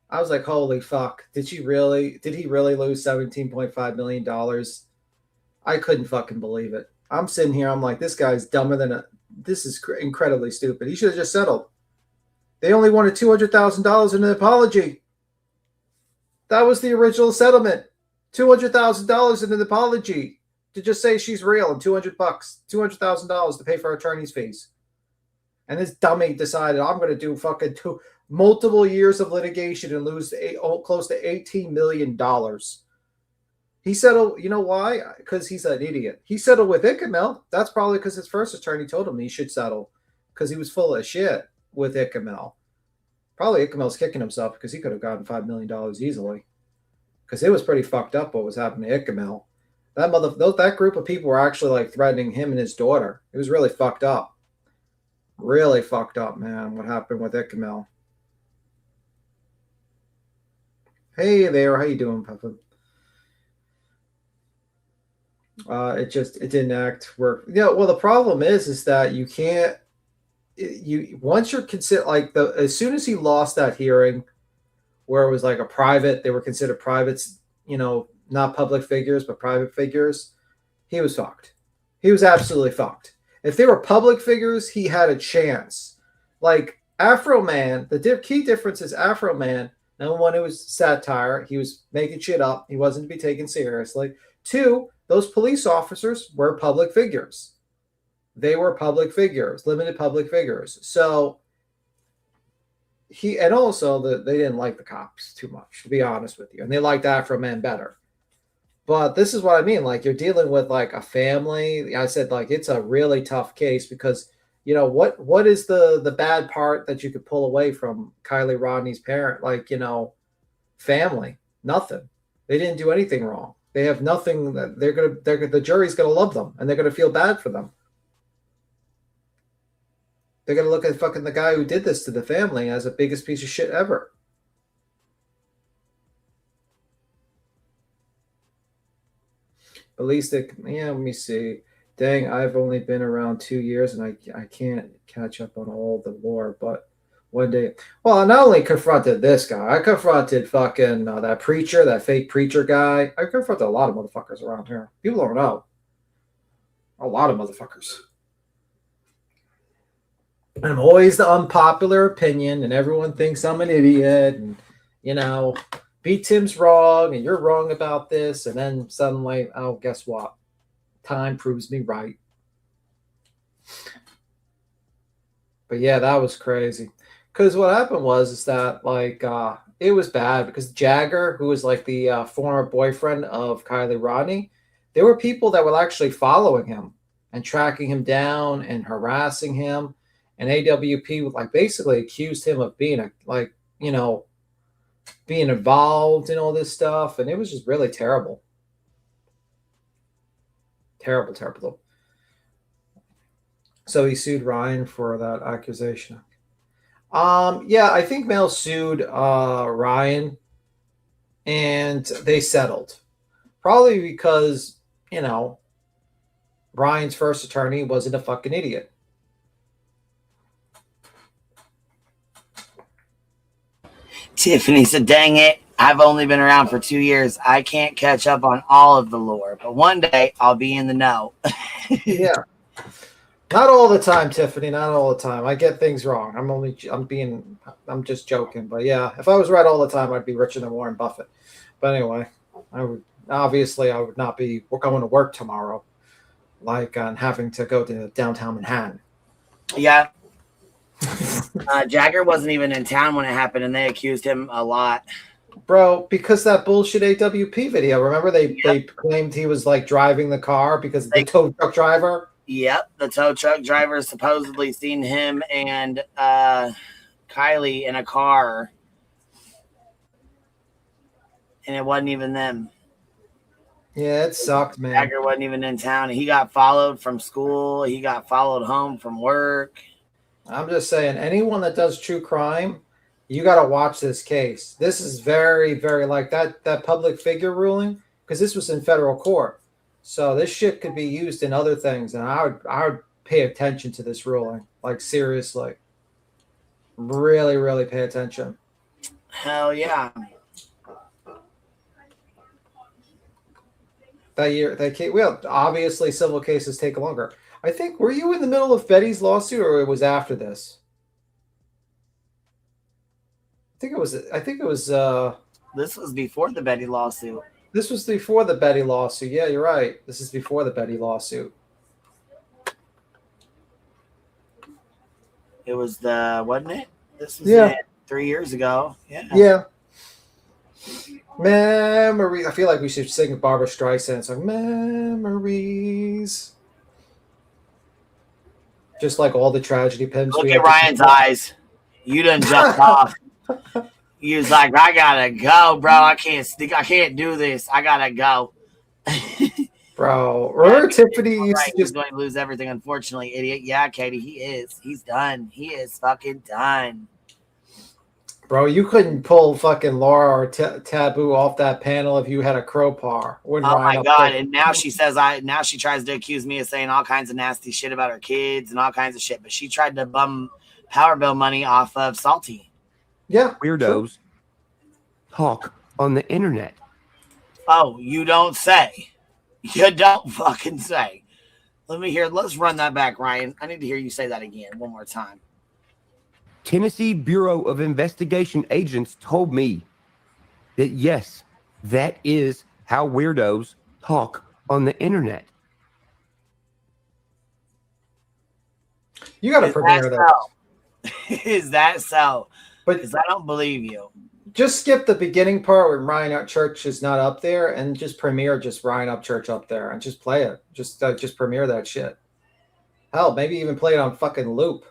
I was like, holy fuck. Did he really lose $17.5 million? I couldn't fucking believe it. I'm sitting here. I'm like, this guy's dumber than this is incredibly stupid. He should have just settled. They only wanted $200,000 in an apology. That was the original settlement. $200,000 in an apology to just say she's real and $200,000 to pay for attorney's fees. And this dummy decided I'm going to do fucking multiple years of litigation and lose close to $18 million. He settled, you know why? Because he's an idiot. He settled with Icamel. That's probably because his first attorney told him he should settle because he was full of shit with Icamel. Probably Icamel's kicking himself because he could have gotten $5 million easily. Because it was pretty fucked up what was happening to Icamel. That group of people were actually like threatening him and his daughter. It was really fucked up. Really fucked up, man, what happened with Icamel. Hey there, how you doing, Papa? It didn't work. Yeah, well, the problem is that you can't. Once you're considered like as soon as he lost that hearing, where it was like a private, they were considered privates, you know, not public figures but private figures. He was fucked. He was absolutely fucked. If they were public figures, he had a chance. Like Afro Man, the key difference is Afro Man. Number one, it was satire. He was making shit up. He wasn't to be taken seriously. Two, those police officers were public figures. They were public figures, limited public figures. So and also they didn't like the cops too much, to be honest with you, and they liked Afro Men better. But this is what I mean. Like, you're dealing with like a family. I said, like, it's a really tough case because, you know, what is the bad part that you could pull away from Kylie Rodney's parent? Like, you know, family, nothing. They didn't do anything wrong. They have nothing that the jury's gonna love them and they're gonna feel bad for them. They're gonna look at fucking the guy who did this to the family as the biggest piece of shit ever. At least let me see. Dang, I've only been around 2 years and I can't catch up on all the lore, but one day. Well, I not only confronted this guy, I confronted fucking that preacher, that fake preacher guy. I confronted a lot of motherfuckers around here. People don't know. A lot of motherfuckers. And I'm always the unpopular opinion, and everyone thinks I'm an idiot, and, you know, B. Tim's wrong, and you're wrong about this, and then suddenly, oh, guess what? Time proves me right. But yeah, that was crazy. Because what happened is that, like, it was bad because Jagger, who was like the former boyfriend of Kylie Rodney, there were people that were actually following him and tracking him down and harassing him. And AWP like basically accused him of being being involved in all this stuff, and it was just really terrible. Terrible. So he sued Ryan for that accusation. Yeah, I think Mel sued Ryan, and they settled. Probably because, you know, Ryan's first attorney wasn't a fucking idiot. Tiffany said, dang it, I've only been around for 2 years. I can't catch up on all of the lore, but one day I'll be in the know. Yeah. Not all the time, Tiffany, not all the time. I get things wrong. I'm just joking. But yeah, if I was right all the time, I'd be richer than Warren Buffett. But anyway, I would not be going to work tomorrow, like having to go to downtown Manhattan. Yeah. Jagger wasn't even in town when it happened, and they accused him a lot. Bro, because that bullshit AWP video. Remember they claimed he was like driving the car because the tow truck driver? Yep, the tow truck driver supposedly seen him and Kylie in a car, and it wasn't even them. Yeah, it sucked, man. Jagger wasn't even in town. He got followed from school. He got followed home from work. I'm just saying, anyone that does true crime, you got to watch this case. This is very, very like that public figure ruling, because this was in federal court. So this shit could be used in other things, and I would pay attention to this ruling, like seriously, really, really pay attention. Hell yeah! Well, obviously civil cases take longer. I think, were you in the middle of Betty's lawsuit, or it was after this? I think it was. This was before the Betty lawsuit. This was before the Betty lawsuit. Yeah, you're right. This is before the Betty lawsuit. It was wasn't it? This was 3 years ago. Yeah. Yeah. Memories. I feel like we should sing Barbara Streisand song. Memories. Just like all the tragedy pimps. Look at Ryan's eyes. You done jumped off. He was like, I gotta go, bro. I can't do this. I gotta go. Bro, remember Tiffany He's going to lose everything, unfortunately, idiot. Yeah, Katie, he is. He's done. He is fucking done. Bro, you couldn't pull fucking Laura or Taboo off that panel if you had a crowbar. Oh my God. And now she says now she tries to accuse me of saying all kinds of nasty shit about her kids and all kinds of shit. But she tried to bum power bill money off of Salty. Yeah. Weirdos talk on the internet. Oh, you don't say. You don't fucking say. Let's run that back, Ryan. I need to hear you say that again one more time. Tennessee Bureau of Investigation agents told me that, yes, that is how weirdos talk on the internet. You got to prepare that. Is that so? But because I don't believe you. Just skip the beginning part where Ryan Upchurch is not up there, and just premiere just Ryan Upchurch up there, and just play it. Just premiere that shit. Hell, maybe even play it on fucking loop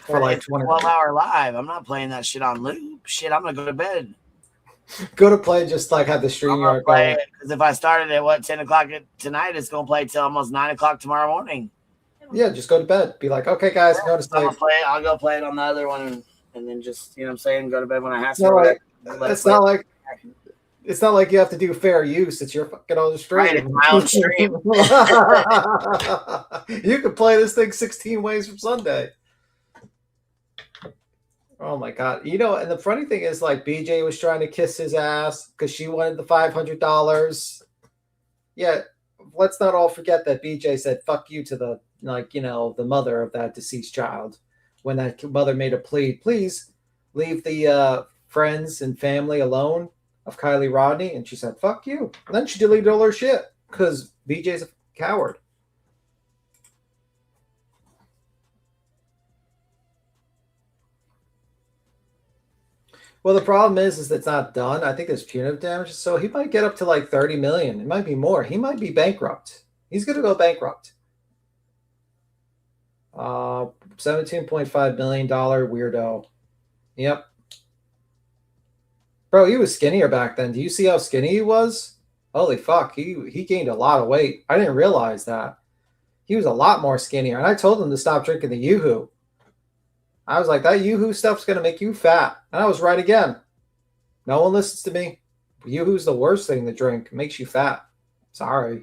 for like 20 minutes. 12-hour live. I'm not playing that shit on loop. Shit, I'm gonna go to bed. Go to play, just like have the stream yard play going. because if I started at 10 o'clock tonight, it's gonna play till almost 9 o'clock tomorrow morning. Yeah, just go to bed. Be like, okay, guys, go to sleep. I'll go play it on the other one, and then just go to bed when I have to. It's not like you have to do fair use. It's your fucking own stream. Right, it's my own stream. You can play this thing 16 ways from Sunday. Oh my god! And the funny thing is, like, BJ was trying to kiss his ass because she wanted the $500. Yeah, let's not all forget that BJ said "fuck you" to the the mother of that deceased child when that mother made a plea. Please leave the friends and family alone of Kylie Rodney, and she said "fuck you." And then she deleted all her shit because BJ's a coward. Well, the problem is it's not done. I think there's punitive damages, so he might get up to like 30 million. It might be more. He might be bankrupt. He's going to go bankrupt. $17.5 million weirdo. Yep. Bro, he was skinnier back then. Do you see how skinny he was? Holy fuck, he gained a lot of weight. I didn't realize that. He was a lot more skinnier. And I told him to stop drinking the Yoo-Hoo. I was like, that Yoo-Hoo stuff's going to make you fat. And I was right again. No one listens to me. Yoo-Hoo's the worst thing to drink. It makes you fat. Sorry.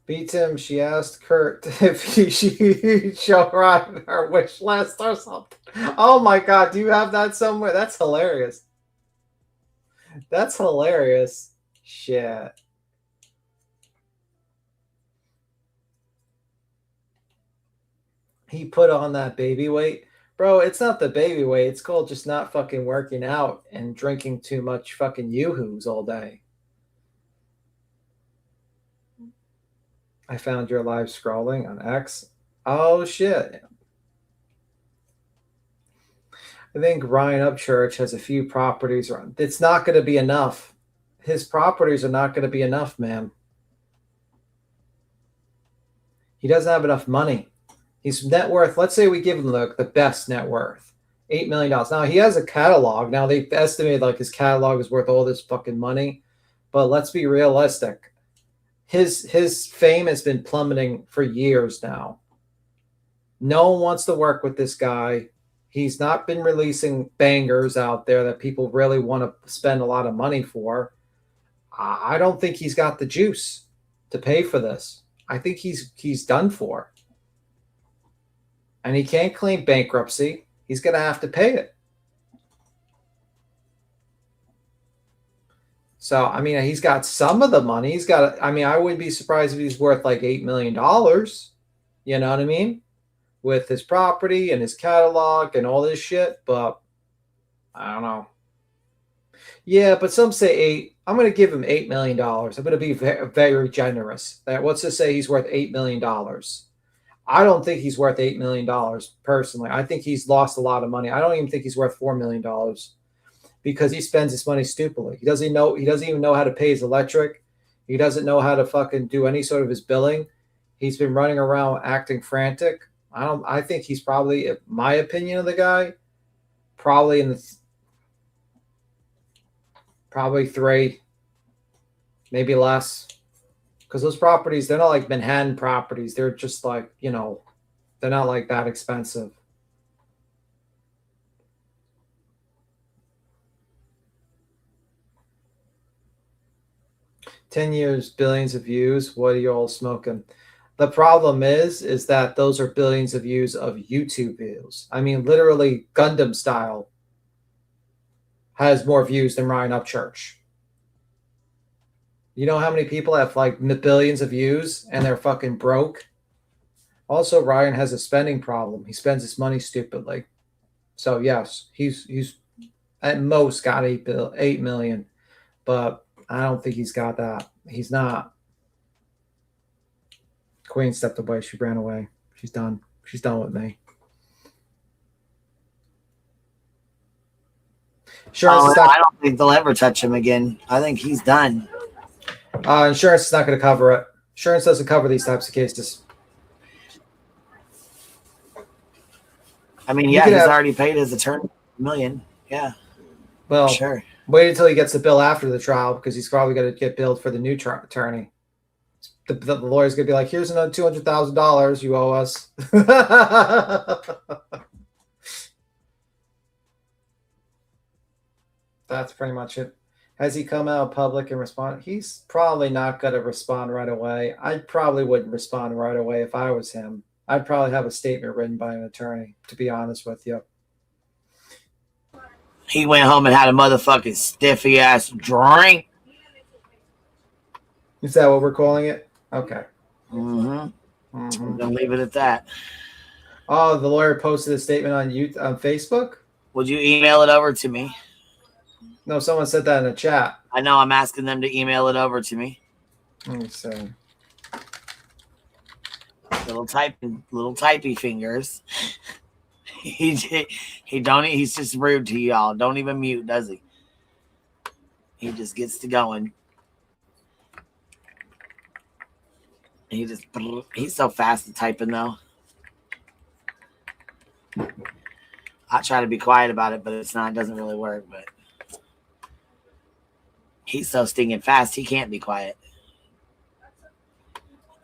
Beat him. She asked Kurt if she'd show Ryan her wish list or something. Oh my god, do you have that somewhere? That's hilarious. That's hilarious. Shit. He put on that baby weight. Bro, it's not the baby weight. It's called just not fucking working out and drinking too much fucking Yoo-Hoos all day. I found your live scrolling on X. Oh, shit. I think Ryan Upchurch has a few properties. It's not going to be enough. His properties are not going to be enough, man. He doesn't have enough money. His net worth, let's say we give him the best net worth, $8 million. Now, he has a catalog. Now, they estimated like his catalog is worth all this fucking money. But let's be realistic. His fame has been plummeting for years now. No one wants to work with this guy. He's not been releasing bangers out there that people really want to spend a lot of money for. I don't think he's got the juice to pay for this. I think he's done for. And he can't claim bankruptcy. He's going to have to pay it. So, I mean, he's got some of the money. He's got, I mean, I wouldn't be surprised if he's worth like $8 million. You know what I mean? With his property and his catalog and all this shit. But I don't know. Yeah, but some say 8. I'm going to give him $8 million. I'm going to be very generous. What's to say he's worth $8 million? I don't think he's worth $8 million personally. I think he's lost a lot of money. I don't even think he's worth $4 million because he spends his money stupidly. He doesn't even know how to pay his electric. He doesn't know how to fucking do any sort of his billing. He's been running around acting frantic. I think he's probably, in my opinion of the guy, probably in the probably 3, maybe less. Because those properties, they're not like Manhattan properties. They're just like, they're not like that expensive. $10 years, billions of views. What are you all smoking? The problem is that those are billions of views of YouTube views. I mean, literally Gundam Style has more views than Ryan Upchurch. You know how many people have like billions of views and they're fucking broke? Also, Ryan has a spending problem. He spends his money stupidly. So yes, he's at most got 8 million, but I don't think he's got that. He's not. Queen stepped away. She ran away. She's done. She's done with me. I don't think they'll ever touch him again. I think he's done. Insurance is not going to cover it. Insurance doesn't cover these types of cases. I mean, yeah, he's already paid his attorney $1 million. Yeah. Well, sure. Wait until he gets the bill after the trial because he's probably going to get billed for the new attorney. The lawyer's going to be like, here's another $200,000 you owe us. That's pretty much it. Has he come out public and respond? He's probably not going to respond right away. I probably wouldn't respond right away if I was him. I'd probably have a statement written by an attorney, to be honest with you. He went home and had a motherfucking stiffy ass drink. Is that what we're calling it? Okay. I'm gonna leave it at that. Oh, the lawyer posted a statement on Facebook? Would you email it over to me? No, someone said that in the chat. I know. I'm asking them to email it over to me. Let me see. Little typey fingers. He's just rude to y'all. Don't even mute, does he? He just gets to going. He's so fast at typing though. I try to be quiet about it, but it doesn't really work, but he's so stinging fast he can't be quiet.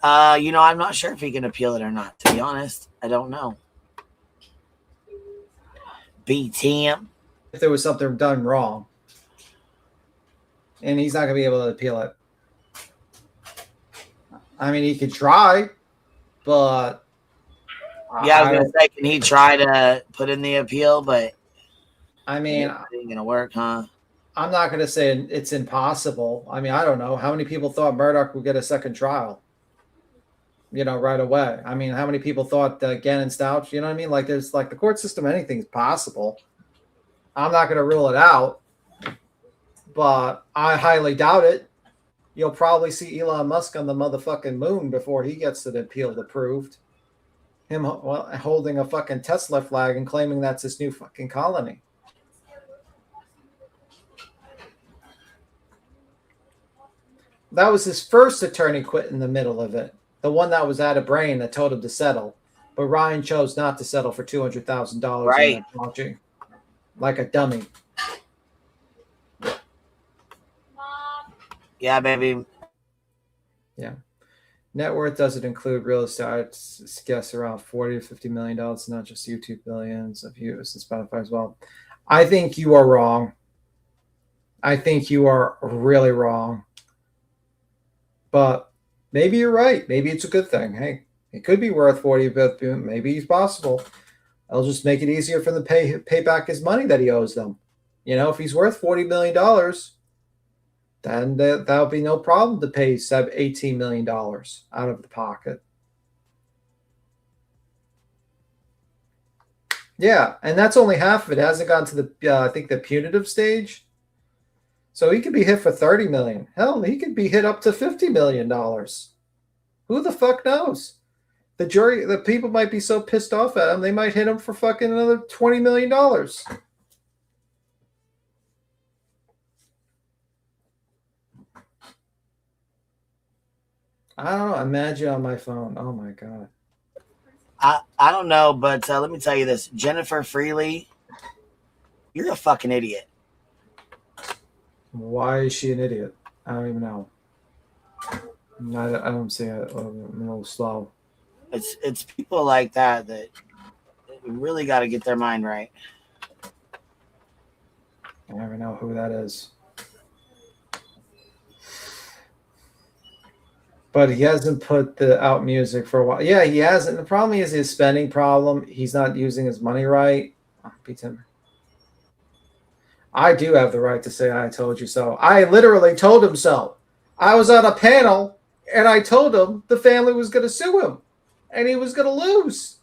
I'm not sure if he can appeal it or not, to be honest. I don't know. Beat him. If there was something done wrong. And he's not going to be able to appeal it. I mean, he could try, but... Yeah, I was going to say, can he try to put in the appeal? But... I mean... It ain't going to work, huh? I'm not going to say it's impossible. I mean, I don't know. How many people thought Murdoch would get a second trial? Right away. I mean, how many people thought Gannon Stouch? You know what I mean? Like, there's the court system, anything's possible. I'm not going to rule it out, but I highly doubt it. You'll probably see Elon Musk on the motherfucking moon before he gets the appeal approved. Him holding a fucking Tesla flag and claiming that's his new fucking colony. That was his first attorney quit in the middle of it. The one that was out of brain that told him to settle. But Ryan chose not to settle for $200,000. Right. Like a dummy. Yeah, baby. Yeah. Net worth doesn't include real estate. I guess around $40 to $50 million, not just YouTube billions of views and Spotify as well. I think you are wrong. I think you are really wrong. But maybe you're right. Maybe it's a good thing. Hey, it could be worth 40, but maybe it's possible. I'll just make it easier for them to pay back his money that he owes them. If he's worth $40 million, then that'll be no problem to pay $18 million out of the pocket. Yeah, and that's only half of it. It hasn't gone to the, I think, the punitive stage. So he could be hit for $30 million. Hell, he could be hit up to $50 million. Who the fuck knows? The people might be so pissed off at him, they might hit him for fucking another $20 million. I don't know. Imagine on my phone. Oh my God. I don't know, but let me tell you this. Jennifer Freely, you're a fucking idiot. Why is she an idiot? I don't even know. I don't see it. I'm a little slow. It's people like that really got to get their mind right. I never know who that is. But he hasn't put out music for a while. Yeah, he hasn't. The problem is his spending problem. He's not using his money right. Beats him. I do have the right to say I told you so. I literally told him so. I was on a panel and I told him the family was going to sue him and he was going to lose.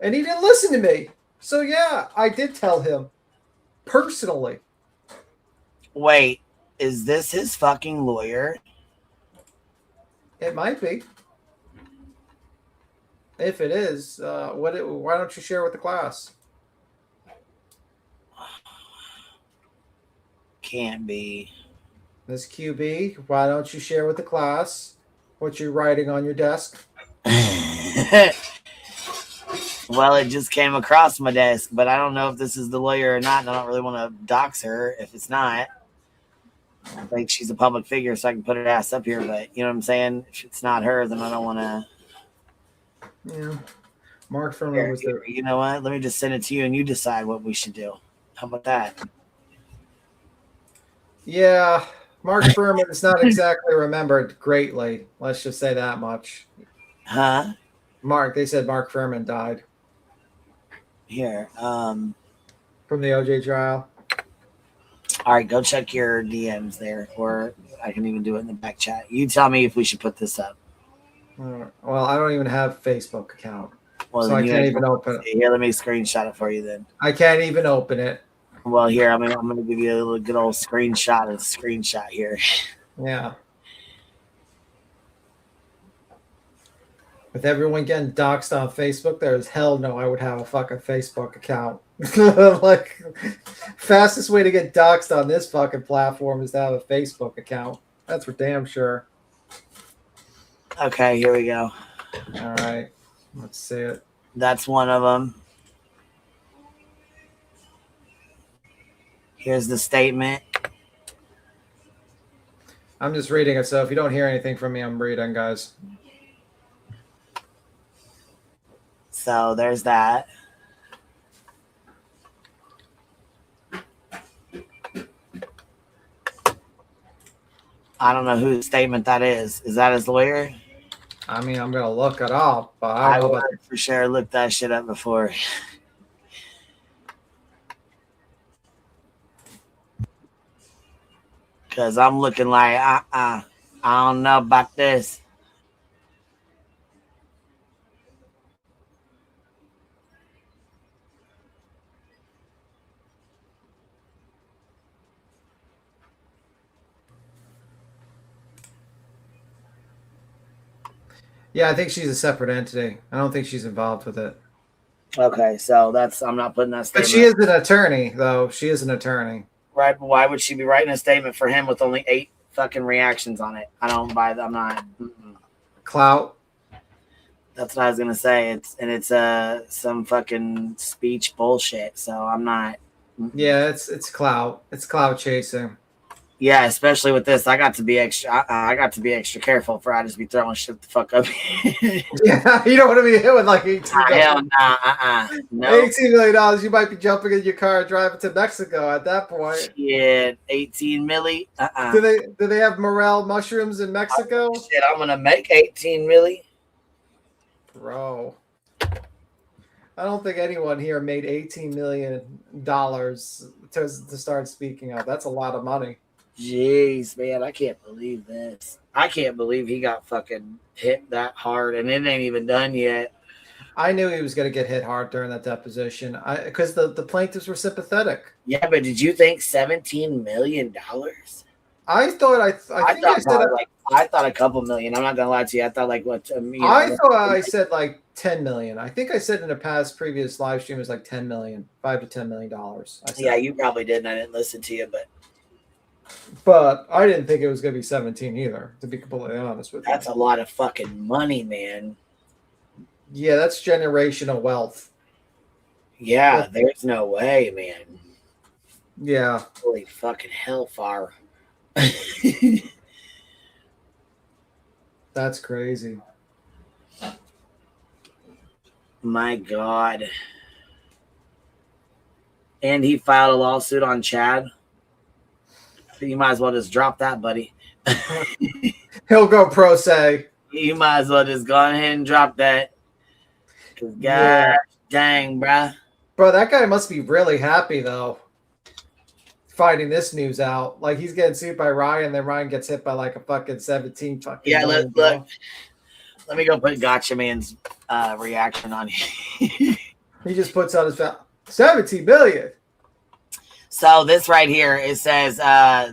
And he didn't listen to me. So yeah, I did tell him personally. Wait, is this his fucking lawyer? It might be. If it is, why don't you share with the class? Can't be. Miss QB, why don't you share with the class what you're writing on your desk? Well, it just came across my desk, but I don't know if this is the lawyer or not, and I don't really want to dox her if it's not. I think she's a public figure, so I can put her ass up here, but you know what I'm saying? If it's not her, then I don't want to. Yeah. Mark Furman was there. You know what? Let me just send it to you, and you decide what we should do. How about that? Yeah, Mark Furman is not exactly remembered greatly. Let's just say that much. Huh? They said Mark Furman died. Here. From the OJ trial. All right, go check your DMs there, or I can even do it in the back chat. You tell me if we should put this up. Well, I don't even have a Facebook account. Well, so I can't even open it. Here, let me screenshot it for you then. I can't even open it. Well, here, I'm gonna give you a little good old screenshot of the screenshot here. Yeah. With everyone getting doxxed on Facebook, there's hell no I would have a fucking Facebook account. Like, fastest way to get doxxed on this fucking platform is to have a Facebook account. That's for damn sure. Okay, here we go. All right. Let's see it. That's one of them. Here's the statement. I'm just reading it, so if you don't hear anything from me, I'm reading, guys. So there's that. I don't know whose statement that is. Is that his lawyer? I mean, I'm gonna look it up, but I would for sure look that shit up before. Cause I'm looking like I don't know about this. Yeah, I think she's a separate entity. I don't think she's involved with it. Okay, so I'm not putting that statement. But she is an attorney, though. She is an attorney. Right, but why would she be writing a statement for him with only 8 fucking reactions on it? I don't buy that. I'm not. Clout. That's what I was gonna say. It's some fucking speech bullshit. So I'm not. Yeah, it's clout. It's clout chasing. Yeah, especially with this, I got to be extra. I got to be extra careful for I just be throwing shit the fuck up. Yeah, you don't want to be hit with like $18 hell nah, no. $18 million. You might be jumping in your car and driving to Mexico at that point. Yeah, 18 milli. Do they have morel mushrooms in Mexico? Oh, shit, I'm gonna make 18 milli. Bro, I don't think anyone here made $18 million to start speaking of. That's a lot of money. Jeez, man, I can't believe this. I can't believe he got fucking hit that hard, and it ain't even done yet. I knew he was going to get hit hard during that deposition because the plaintiffs were sympathetic. Yeah, but did you think $17 million? I thought I thought a couple million. I'm not gonna lie to you. I thought like what? I thought I said like 10 million. I think I said in a previous live stream it was like 10 million, $5 to $10 million. Yeah, you probably did. And I didn't listen to you, but I didn't think it was gonna be 17 either. To be completely honest with you, that's a lot of fucking money, man. Yeah, that's generational wealth. Yeah, there's no way, man. Yeah. Holy fucking hellfire. That's crazy. My God. And he filed a lawsuit on Chad. You might as well just drop that, buddy. He'll go pro se. You might as well just go ahead and drop that. Cause God dang, bruh. Bro, that guy must be really happy though. Finding this news out, like he's getting sued by Ryan, then Ryan gets hit by like a fucking 17 fucking. Yeah, look. Let me go put Gotcha Man's reaction on here. He just puts on his 17 million. So this right here, it says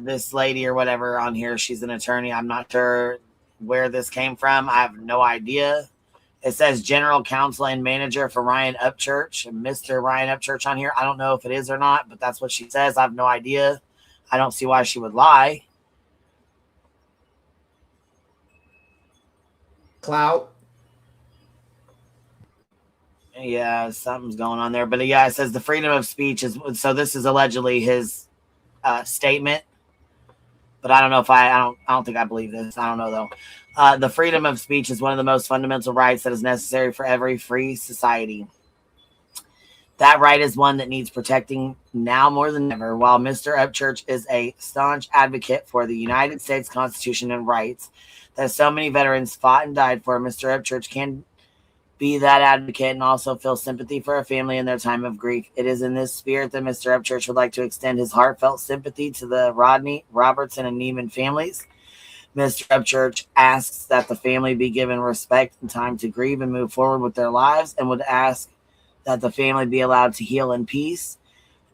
this lady or whatever on here, she's an attorney. I'm not sure where this came from. I have no idea. It says general counsel and manager for Ryan Upchurch, Mr. Ryan Upchurch on here. I don't know if it is or not, but that's what she says. I have no idea. I don't see why she would lie. Clout. Yeah, something's going on there. But yeah, it says the freedom of speech is, so this is allegedly his statement. But I don't know if I don't think I believe this. I don't know though. The freedom of speech is one of the most fundamental rights that is necessary for every free society. That right is one that needs protecting now more than ever. While Mr. Upchurch is a staunch advocate for the United States Constitution and rights that so many veterans fought and died for, Mr. Upchurch can be that advocate and also feel sympathy for a family in their time of grief. It is in this spirit that Mr. Upchurch would like to extend his heartfelt sympathy to the Rodney, Robertson, and Neiman families. Mr. Upchurch asks that the family be given respect and time to grieve and move forward with their lives, and would ask that the family be allowed to heal in peace.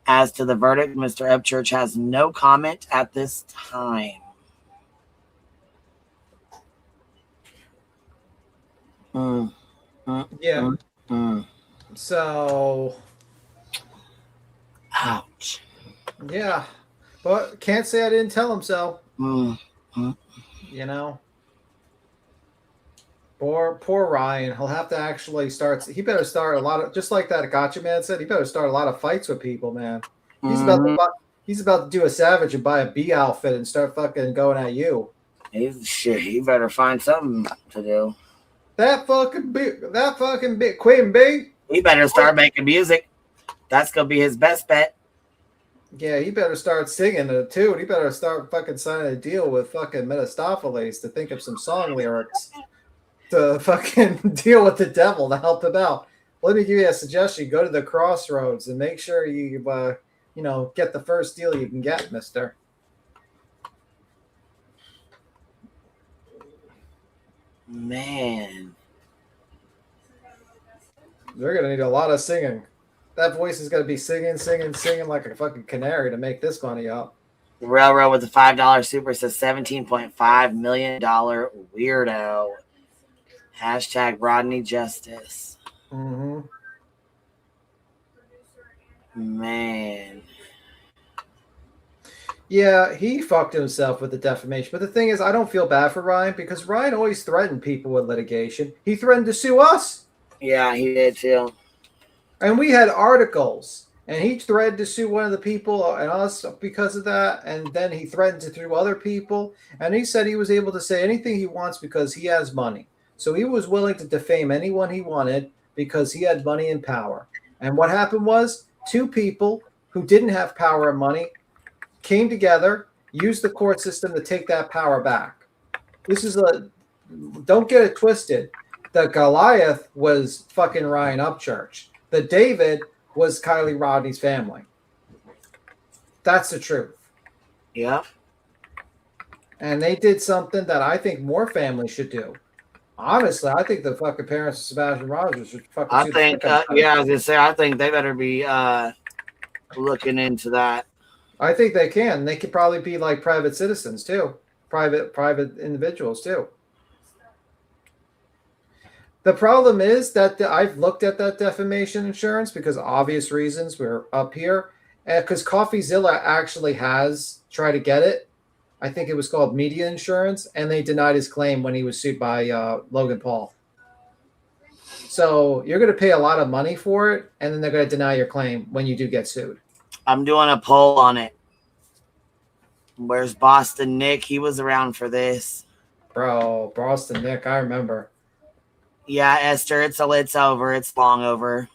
As to the verdict, Mr. Upchurch has no comment at this time. Yeah. So. Ouch. Yeah. But can't say I didn't tell him so. You know. Poor Ryan. He'll have to actually start. He better start a lot of, just like that Gotcha Man said, he better start a lot of fights with people, man. He's about to do a Savage and buy a B outfit and start fucking going at you. He better find something to do. That fucking big Queen B. He better start making music. That's gonna be his best bet. Yeah, he better start singing it too. He better start fucking signing a deal with fucking Mephistopheles to think of some song lyrics to fucking deal with the devil to help him out. Let me give you a suggestion. Go to the crossroads and make sure you get the first deal you can get, mister. Man. They're going to need a lot of singing. That voice is going to be singing like a fucking canary to make this money up. Railroad with the $5 super says $17.5 million weirdo. Hashtag Rodney Justice. Mm-hmm. Man. Yeah, he fucked himself with the defamation. But the thing is, I don't feel bad for Ryan because Ryan always threatened people with litigation. He threatened to sue us. Yeah, he did too. And we had articles. And he threatened to sue one of the people and us because of that. And then he threatened to sue other people. And he said he was able to say anything he wants because he has money. So he was willing to defame anyone he wanted because he had money and power. And what happened was 2 people who didn't have power and money came together, used the court system to take that power back. Don't get it twisted. The Goliath was fucking Ryan Upchurch. The David was Kylie Rodney's family. That's the truth. Yeah. And they did something that I think more families should do. Honestly, I think the fucking parents of Sebastian Rogers should fucking. I think, I was gonna say, I think they better be looking into that. I think they can. They could probably be like private citizens too, private individuals too. The problem is that I've looked at that defamation insurance because of obvious reasons. We're up here because CoffeeZilla actually has tried to get it. I think it was called media insurance, and they denied his claim when he was sued by Logan Paul. So you're going to pay a lot of money for it, and then they're going to deny your claim when you do get sued. I'm doing a poll on it. Where's Boston Nick? He was around for this. Bro, Boston Nick, I remember. Yeah, Esther, it's over. It's long over.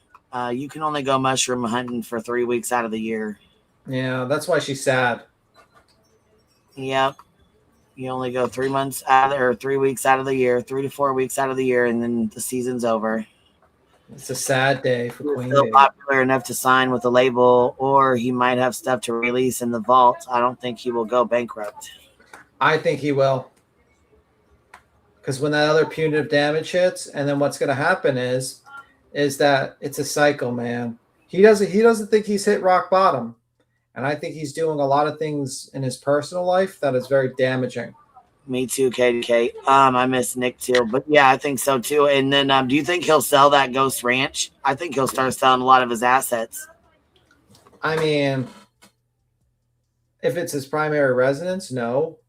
You can only go mushroom hunting for 3 weeks out of the year. Yeah, that's why she's sad. Yep. You only go 3 months out or 3 weeks out of the year, 3 to 4 weeks out of the year, and then the season's over. It's a sad day for Queen. Still popular enough to sign with a label, or he might have stuff to release in the vault. I don't think he will go bankrupt. I think he will. Because when that other punitive damage hits, and then what's going to happen is that it's a cycle, man. He doesn't think he's hit rock bottom. And I think he's doing a lot of things in his personal life that is very damaging. Me too, Katie. I miss Nick too, but yeah, I think so too. And then, do you think he'll sell that Ghost Ranch? I think he'll start selling a lot of his assets. I mean, if it's his primary residence, no,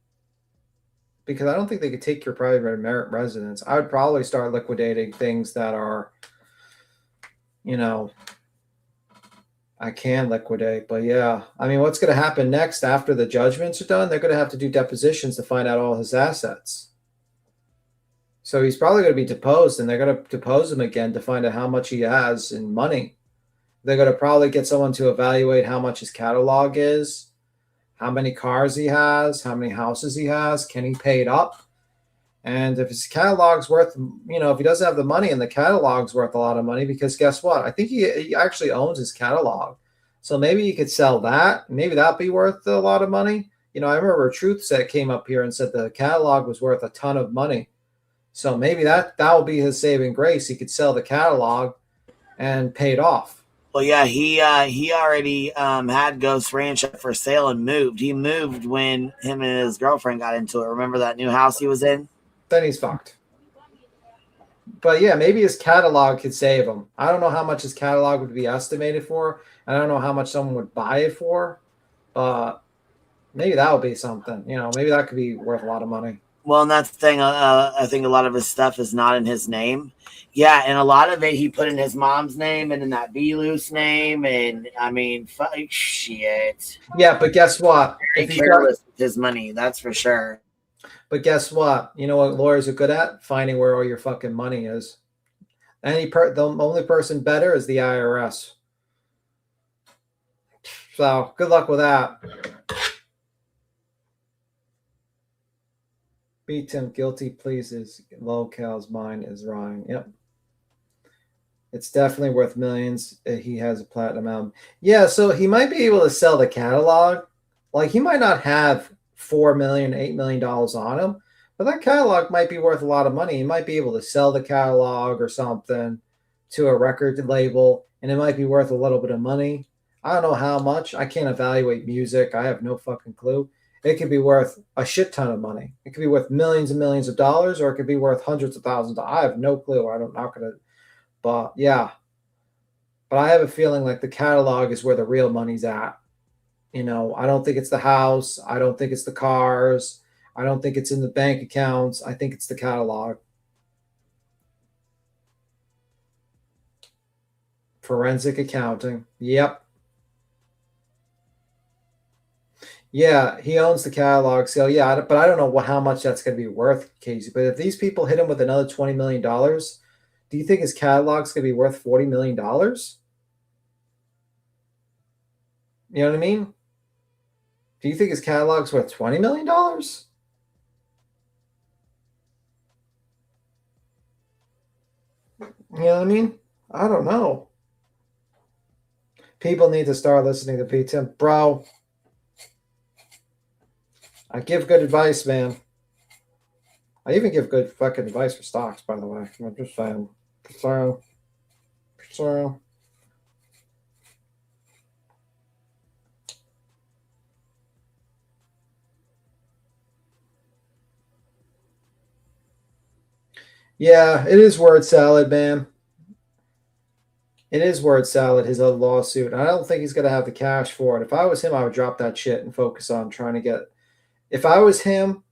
because I don't think they could take your primary residence. I would probably start liquidating things that are, you know, I can liquidate. But yeah, I mean, what's going to happen next after the judgments are done? They're going to have to do depositions to find out all his assets. So he's probably going to be deposed, and they're going to depose him again to find out how much he has in money. They're going to probably get someone to evaluate how much his catalog is, how many cars he has, how many houses he has, can he pay it up? And if his catalog's worth, you know, if he doesn't have the money and the catalog's worth a lot of money, because guess what? I think he actually owns his catalog. So maybe he could sell that. Maybe that'd be worth a lot of money. You know, I remember Truth Set came up here and said the catalog was worth a ton of money. So maybe that will be his saving grace. He could sell the catalog and pay it off. Well, yeah, he already had Ghost Ranch up for sale and moved. He moved when him and his girlfriend got into it. Remember that new house he was in? Then he's fucked. But yeah, maybe his catalog could save him. I don't know how much his catalog would be estimated for. I don't know how much someone would buy it for. But maybe that would be something. You know, maybe that could be worth a lot of money. Well, and that's the thing. I think a lot of his stuff is not in his name. Yeah, and a lot of it he put in his mom's name and in that B-Loose name. And, I mean, fuck shit. Yeah, but guess what? If he's careless with his money, that's for sure. But guess what? You know what lawyers are good at? Finding where all your fucking money is. The only person better is the IRS. So, good luck with that. Beat him, guilty pleases. Local's mine is Ryan. Yep. It's definitely worth millions. He has a platinum album. Yeah, so he might be able to sell the catalog. Like, he might not have $4 million, $8 million on him, but that catalog might be worth a lot of money. He might be able to sell the catalog or something to a record label, and it might be worth a little bit of money. I don't know how much. I can't evaluate music. I have no fucking clue. It could be worth a shit ton of money. It could be worth millions and millions of dollars, or it could be worth hundreds of thousands. I have no clue. I'm not going to, but yeah. But I have a feeling like the catalog is where the real money's at. You know, I don't think it's the house. I don't think it's the cars. I don't think it's in the bank accounts. I think it's the catalog. Forensic accounting. Yep. Yeah, he owns the catalog sale. Yeah, but I don't know how much that's going to be worth, Casey. But if these people hit him with another $20 million, do you think his catalog's going to be worth $40 million? You know what I mean? Do you think his catalog's worth $20 million? You know what I mean? I don't know. People need to start listening to P10. Bro, I give good advice, man. I even give good fucking advice for stocks, by the way. I'm just saying. So. Yeah, it is word salad, man. It is word salad, his other lawsuit. I don't think he's going to have the cash for it. If I was him, I would drop that shit and focus on trying to get. If I was him,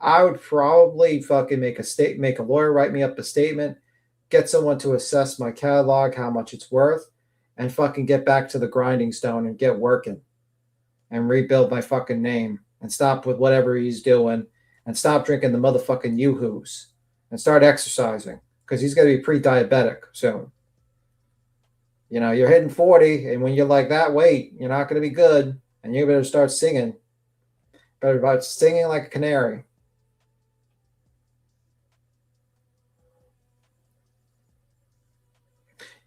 I would probably fucking make a lawyer write me up a statement, get someone to assess my catalog, how much it's worth, and fucking get back to the grinding stone and get working and rebuild my fucking name and stop with whatever he's doing and stop drinking the motherfucking Yoo-hoos and start exercising because he's going to be pre-diabetic soon. You know, you're hitting 40, and when you're like that weight, you're not going to be good, and you better start singing. Better start singing like a canary.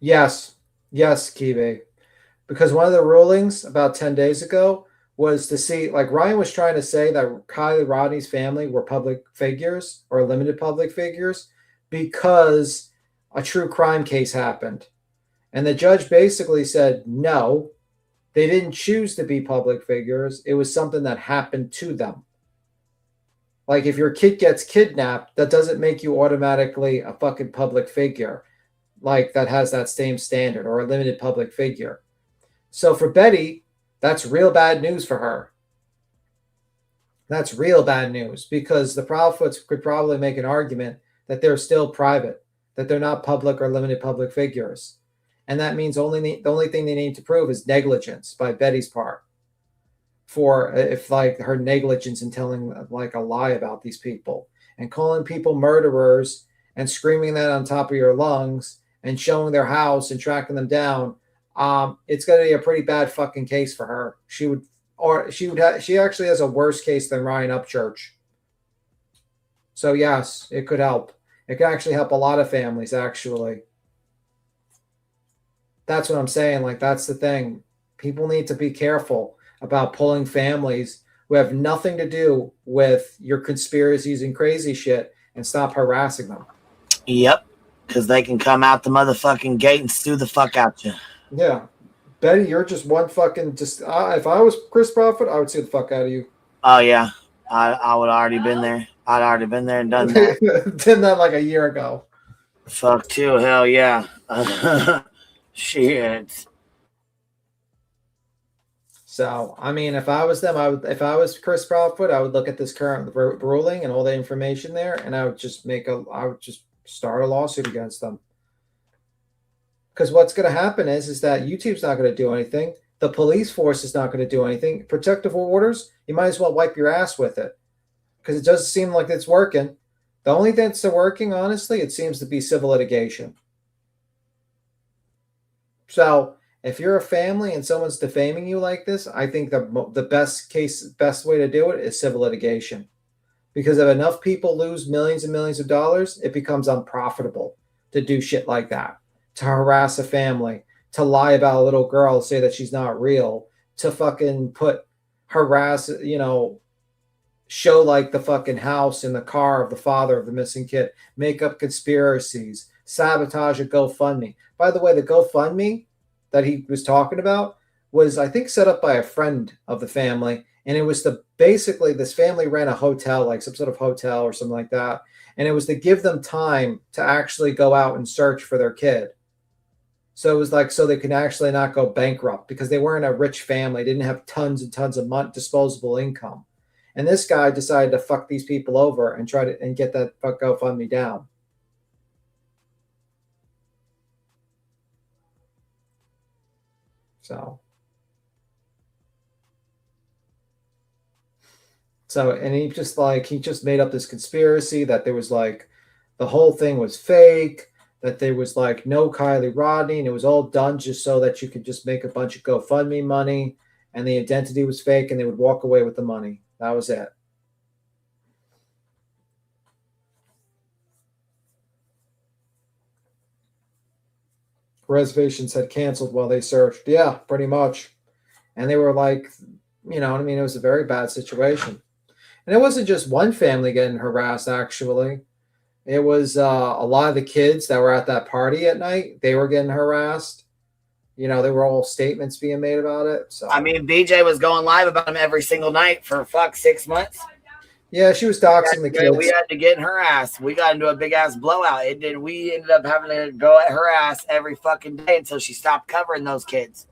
Yes, Kibe. Because one of the rulings about 10 days ago was to see, like Ryan was trying to say that Kylie Rodney's family were public figures or limited public figures because a true crime case happened. And the judge basically said, no, they didn't choose to be public figures. It was something that happened to them. Like if your kid gets kidnapped, that doesn't make you automatically a fucking public figure, like that has that same standard, or a limited public figure. So for Betty, that's real bad news for her. That's real bad news, because the Proudfoots could probably make an argument that they're still private, that they're not public or limited public figures. And that means the only thing they need to prove is negligence by Betty's part, for if like her negligence in telling like a lie about these people and calling people murderers and screaming that on top of your lungs and showing their house and tracking them down. It's going to be a pretty bad fucking case for her. She actually has a worse case than Ryan Upchurch. So yes, it could help. It could actually help a lot of families, actually. That's what I'm saying. Like, that's the thing. People need to be careful about pulling families who have nothing to do with your conspiracies and crazy shit and stop harassing them. Yep. Because they can come out the motherfucking gate and sue the fuck out you. Yeah. Betty, you're just one fucking if I was Chris Proudfoot, I would sue the fuck out of you. Oh yeah. I would already been there. I'd already been there and done that. Did that like a year ago. Fuck too, hell yeah. Shit. So I mean, if I was them, if I was Chris Proudfoot, I would look at this current ruling and all the information there, and I would just start a lawsuit against them. Because what's going to happen is that YouTube's not going to do anything. The police force is not going to do anything. Protective orders, you might as well wipe your ass with it, because it doesn't seem like it's working. The only thing that's working, honestly, it seems to be civil litigation. So if you're a family and someone's defaming you like this, I think the best way to do it is civil litigation. Because if enough people lose millions and millions of dollars, it becomes unprofitable to do shit like that. To harass a family, to lie about a little girl, say that she's not real, to fucking harass, show like the fucking house and the car of the father of the missing kid, make up conspiracies, sabotage a GoFundMe. By the way, the GoFundMe that he was talking about was, I think, set up by a friend of the family. And it was basically this family ran a hotel, like some sort of hotel or something like that. And it was to give them time to actually go out and search for their kid. So it was like, so they can actually not go bankrupt, because they weren't a rich family, didn't have tons and tons of disposable income. And this guy decided to fuck these people over and try to get that GoFundMe down. So, and he just made up this conspiracy that there was like, the whole thing was fake, that there was like no Kylie Rodney, and it was all done just so that you could just make a bunch of GoFundMe money, and the identity was fake, and they would walk away with the money. That was it. Reservations had canceled while they searched. Yeah, pretty much. And they were like, you know what I mean? It was a very bad situation. And it wasn't just one family getting harassed, actually. It was a lot of the kids that were at that party at night. They were getting harassed. There were all statements being made about it. So I mean, BJ was going live about him every single night for 6 months. Yeah, she was doxing the kids. We had to get in her ass. We got into a big ass blowout. We ended up having to go at her ass every fucking day until she stopped covering those kids.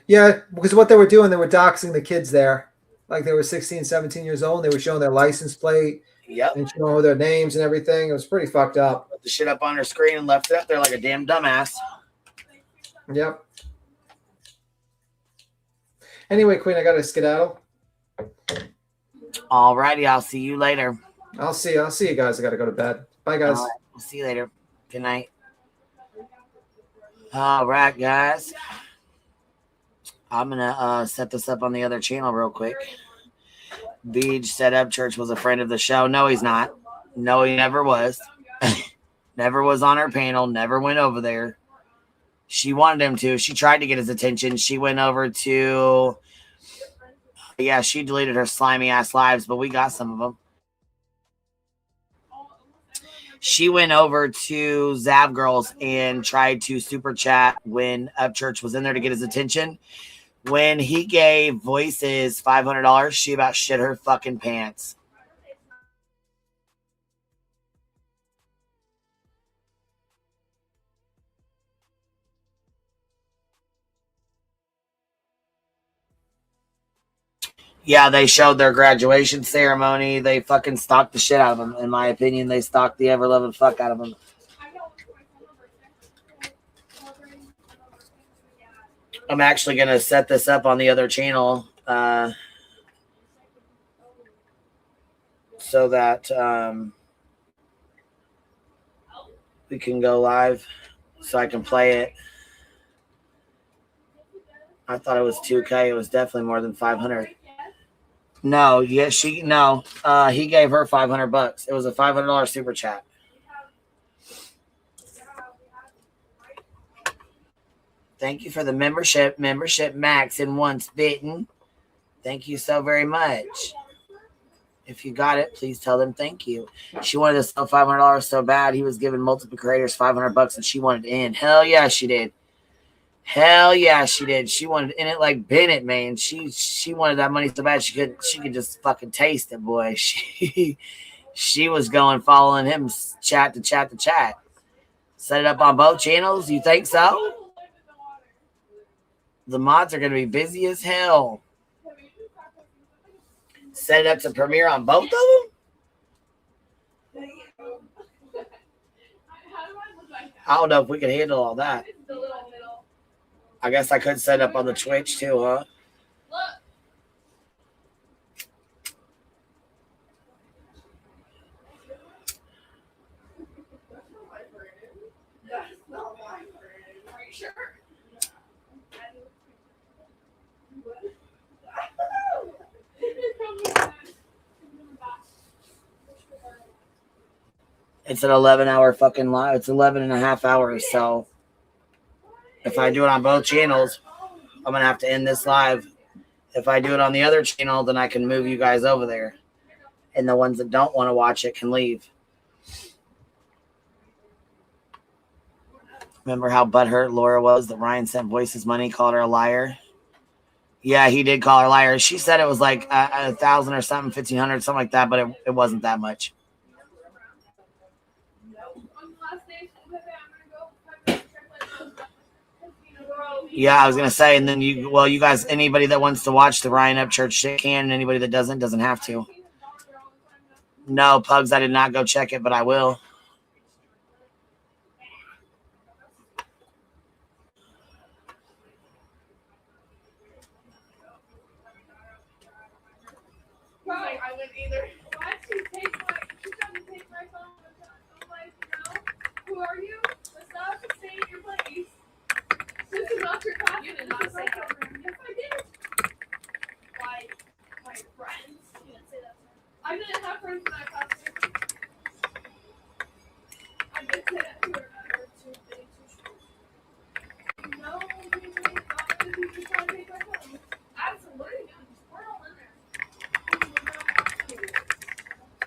Yeah, because what they were doing, they were doxing the kids there. Like they were 16, 17 years old. They were showing their license plate. Yep. And showing their names and everything. It was pretty fucked up. Put the shit up on her screen and left it up there like a damn dumbass. Yep. Anyway, Queen, I got to skedaddle. Alrighty, I'll see you later. I'll see you guys. I got to go to bed. Bye, guys. All right, I'll see you later. Good night. All right, guys. I'm going to set this up on the other channel real quick. Beej said Upchurch was a friend of the show. No, he's not. No, he never was. Never was on her panel. Never went over there. She wanted him to. She tried to get his attention. She went over to... Yeah, she deleted her slimy ass lives, but we got some of them. She went over to Zav Girls and tried to super chat when Upchurch was in there to get his attention. When he gave Voices $500, she about shit her fucking pants. Yeah, they showed their graduation ceremony. They fucking stalked the shit out of them. In my opinion, they stalked the ever-loving fuck out of them. I'm actually going to set this up on the other channel so that we can go live so I can play it. I thought it was 2K. It was definitely more than 500. No, yes, no. He gave her $500. It was a $500 super chat. Thank you for the membership max and once bitten. Thank you so very much. If you got it, please tell them thank you. She wanted to sell $500 so bad. He was giving multiple creators $500 and she wanted in. Hell yeah, she did. Hell yeah, she did. She wanted in it like Bennett, man. She wanted that money so bad she could just fucking taste it, boy. She was going following him chat to chat to chat. Set it up on both channels. You think so? The mods are gonna be busy as hell. Set it up to premiere on both of them? I don't know if we can handle all that. I guess I could set up on the Twitch too, huh? It's an 11-hour fucking live. It's 11 and a half hours. So if I do it on both channels, I'm going to have to end this live. If I do it on the other channel, then I can move you guys over there. And the ones that don't want to watch it can leave. Remember how butthurt Laura was that Ryan sent Voices money, called her a liar? Yeah, he did call her a liar. She said it was like 1,000 or something, 1,500, something like that, but it wasn't that much. Yeah, I was gonna say, and then you guys, anybody that wants to watch the Ryan Upchurch shit can, and anybody that doesn't have to. No, Pugs, I did not go check it, but I will. I wouldn't either. Why did she take my phone? I'm like, no. Who are you? What's up? Stay in your place. This is not your class. You did not say that. Yes, I did. Why? My friends. You didn't say that. I didn't have friends in that class. I did say that to her. No, you didn't try to take my phone. Absolutely. We're all in there.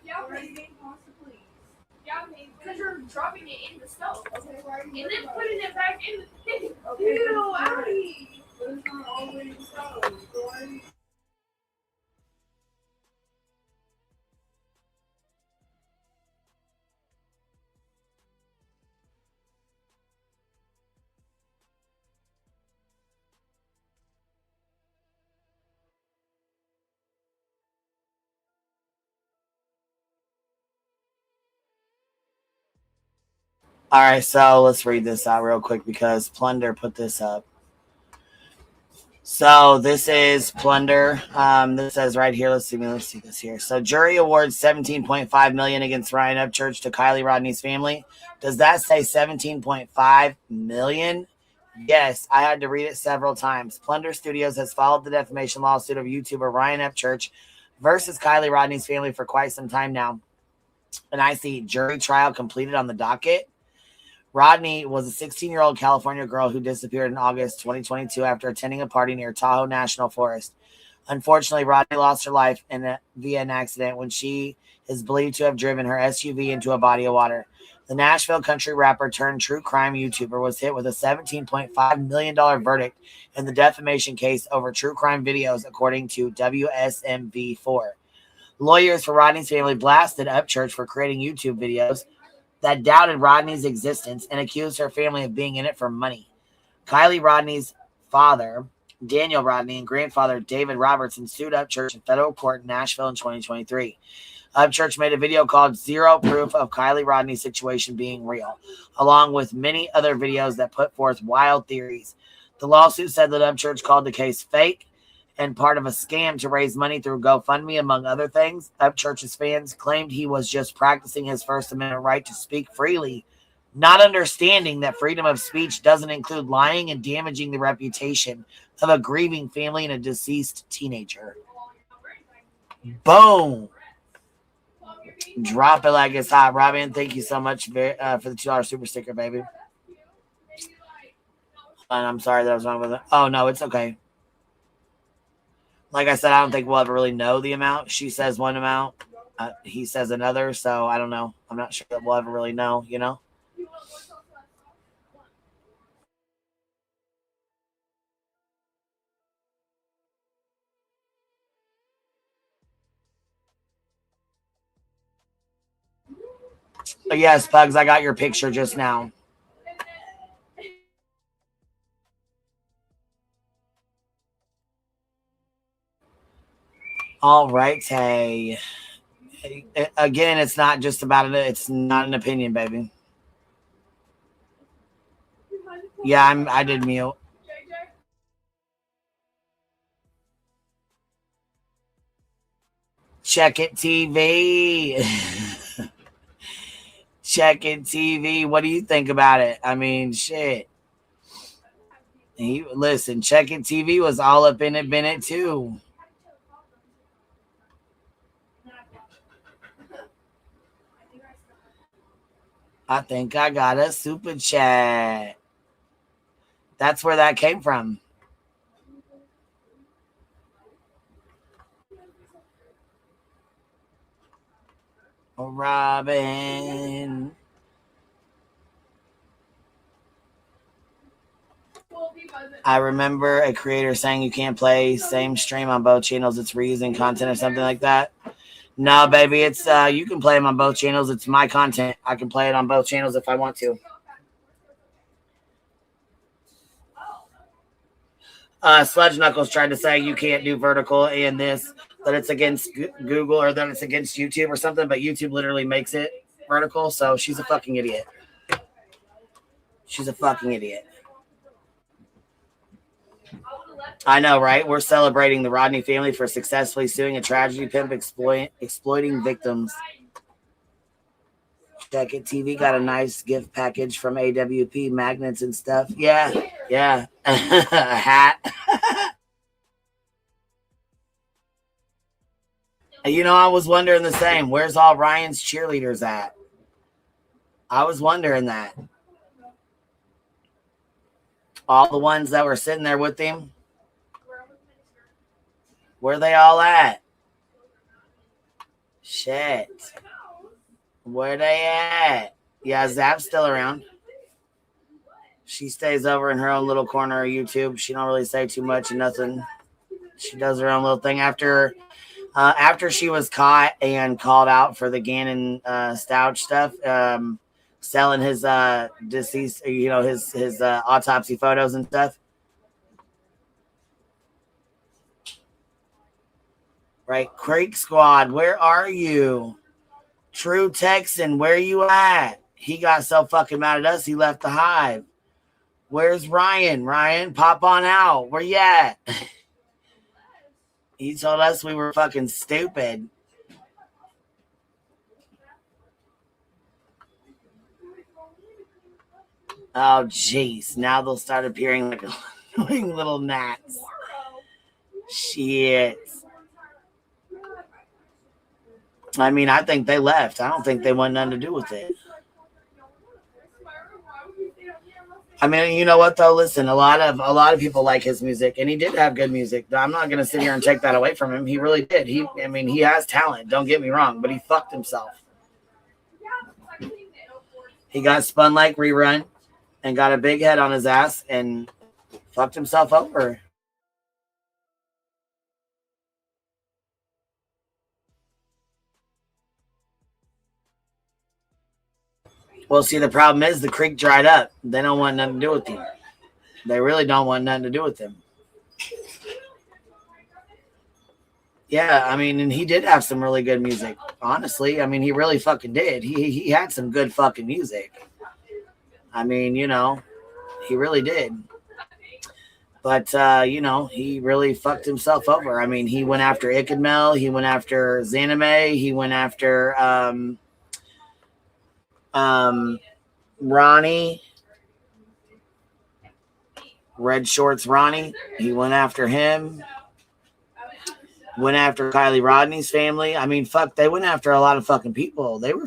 Yeah, possibly. Yeah, because you're dropping it in the stove. Okay, right. And then putting it back in the thing. Okay. Ew, Abby. But it's not always stove. All right, so let's read this out real quick because Plunder put this up. So this is Plunder. This says right here. Let's see this here. So jury awards $17.5 million against Ryan Upchurch to Kylie Rodney's family. Does that say $17.5 million? Yes, I had to read it several times. Plunder Studios has followed the defamation lawsuit of YouTuber Ryan Upchurch versus Kylie Rodney's family for quite some time now. And I see jury trial completed on the docket. Rodney was a 16-year-old California girl who disappeared in August 2022 after attending a party near Tahoe National Forest. Unfortunately, Rodney lost her life via an accident when she is believed to have driven her SUV into a body of water. The Nashville country rapper turned true crime YouTuber was hit with a $17.5 million verdict in the defamation case over true crime videos, according to WSMV4. Lawyers for Rodney's family blasted Upchurch for creating YouTube videos that doubted Rodney's existence and accused her family of being in it for money. Kylie Rodney's father, Daniel Rodney and grandfather David Robertson sued Upchurch in federal court in Nashville in 2023. Upchurch made a video called Zero Proof of Kylie Rodney's situation being real, along with many other videos that put forth wild theories. The lawsuit said that Upchurch called the case fake and part of a scam to raise money through GoFundMe, among other things. Upchurch's fans claimed he was just practicing his First Amendment right to speak freely, not understanding that freedom of speech doesn't include lying and damaging the reputation of a grieving family and a deceased teenager. Boom. Drop it like it's hot. Robin, thank you so much for the $2 super sticker, baby. And I'm sorry that I was wrong with it. Oh, no, it's okay. Like I said, I don't think we'll ever really know the amount. She says one amount. He says another. So I don't know. I'm not sure that we'll ever really know, you know? But yes, Pugs, I got your picture just now. All right, hey. Again, it's not just about it. It's not an opinion, baby. Yeah, I did mute. Check It TV. Check It TV. What do you think about it? I mean, shit. Listen, Check It TV was all up in it, Bennett, too. I think I got a super chat. That's where that came from. Robin. I remember a creator saying you can't play same stream on both channels. It's reusing content or something like that. No, baby, it's you can play them on both channels. It's my content. I can play it on both channels if I want to. Sludge Knuckles tried to say you can't do vertical and this, that it's against Google or that it's against YouTube or something, but YouTube literally makes it vertical, so she's a fucking idiot. She's a fucking idiot. I know, right? We're celebrating the Rodney family for successfully suing a tragedy pimp exploiting victims. Check It TV got a nice gift package from AWP, magnets and stuff. Yeah. A hat. You know, I was wondering the same. Where's all Ryan's cheerleaders at? I was wondering that. All the ones that were sitting there with him. Where they all at? Shit. Where they at? Yeah, Zap's still around. She stays over in her own little corner of YouTube. She don't really say too much and nothing. She does her own little thing. After she was caught and called out for the Gannon Stouch stuff, selling his deceased, you know, his autopsy photos and stuff. Right, Creek Squad, where are you? True Texan, where you at? He got so fucking mad at us, he left the Hive. Where's Ryan? Ryan, pop on out. Where you at? He told us we were fucking stupid. Oh, jeez. Now they'll start appearing like annoying little gnats. Shit. I mean, I think they left. I don't think they want nothing to do with it. I mean, you know what though? Listen, a lot of people like his music, and he did have good music. I'm not gonna sit here and take that away from him. He really did. I mean, he has talent. Don't get me wrong, but he fucked himself. He got spun like Rerun, and got a big head on his ass, and fucked himself over. Well, see, the problem is the creek dried up. They don't want nothing to do with him. They really don't want nothing to do with him. Yeah, I mean, and he did have some really good music. Honestly, I mean, he really fucking did. He had some good fucking music. I mean, you know, he really did. But you know, he really fucked himself over. I mean, he went after Ikadmel, he went after Zanime, he went after Ronnie, Red Shorts Ronnie. He went after him. Went after Kylie Rodney's family. I mean, fuck, they went after a lot of fucking people. They were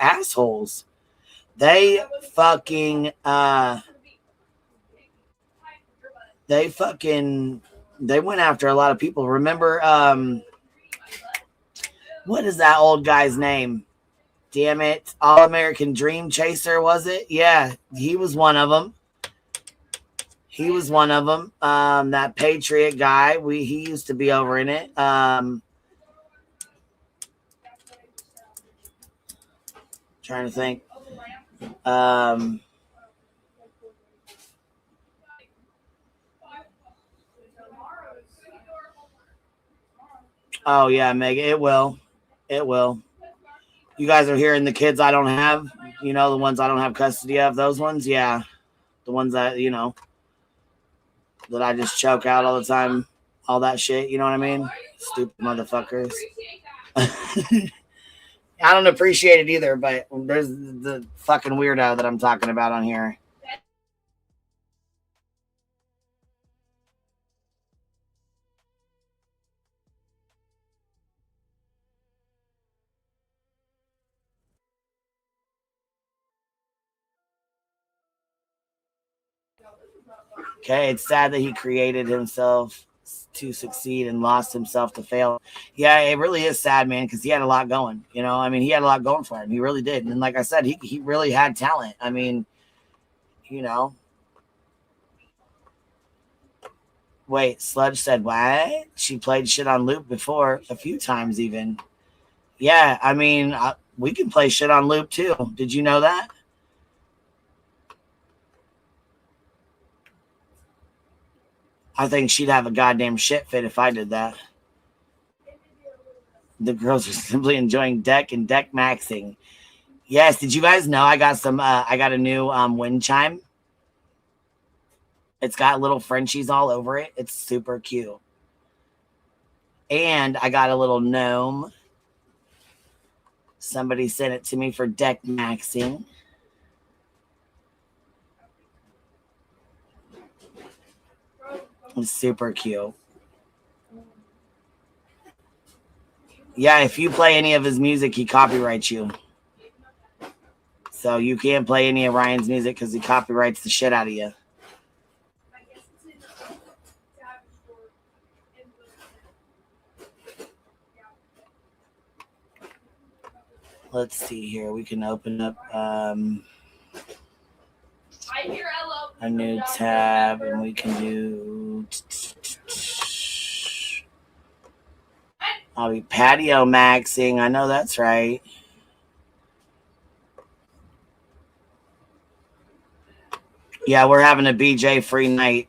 assholes. They fucking they went after a lot of people. Remember what is that old guy's name? Damn it. All American Dream Chaser, was it? Yeah, he was one of them. He was one of them. That Patriot guy, he used to be over in it. Trying to think. Oh yeah, Megan, it will. It will. You guys are hearing the kids I don't have, you know, the ones I don't have custody of, those ones, yeah. The ones that, you know, that I just choke out all the time, all that shit, you know what I mean? Stupid motherfuckers. I don't appreciate it either, but there's the fucking weirdo that I'm talking about on here. Okay, it's sad that he created himself to succeed and lost himself to fail. Yeah, it really is sad, man, because he had a lot going. You know, I mean, he had a lot going for him. He really did. And like I said, he really had talent. I mean, you know. Wait, Sludge said, what? She played shit on loop before, a few times even. Yeah, I mean, we can play shit on loop too. Did you know that? I think she'd have a goddamn shit fit if I did that. The girls are simply enjoying deck and deck maxing. Yes, did you guys know I got some I got a new wind chime? It's got little Frenchies all over it. It's super cute. And I got a little gnome. Somebody sent it to me for deck maxing. It's super cute. Yeah, if you play any of his music, he copyrights you. So you can't play any of Ryan's music because he copyrights the shit out of you. Let's see here. We can open up a new tab and we can do I'll be patio maxing. I know that's right. Yeah, we're having a BJ free night.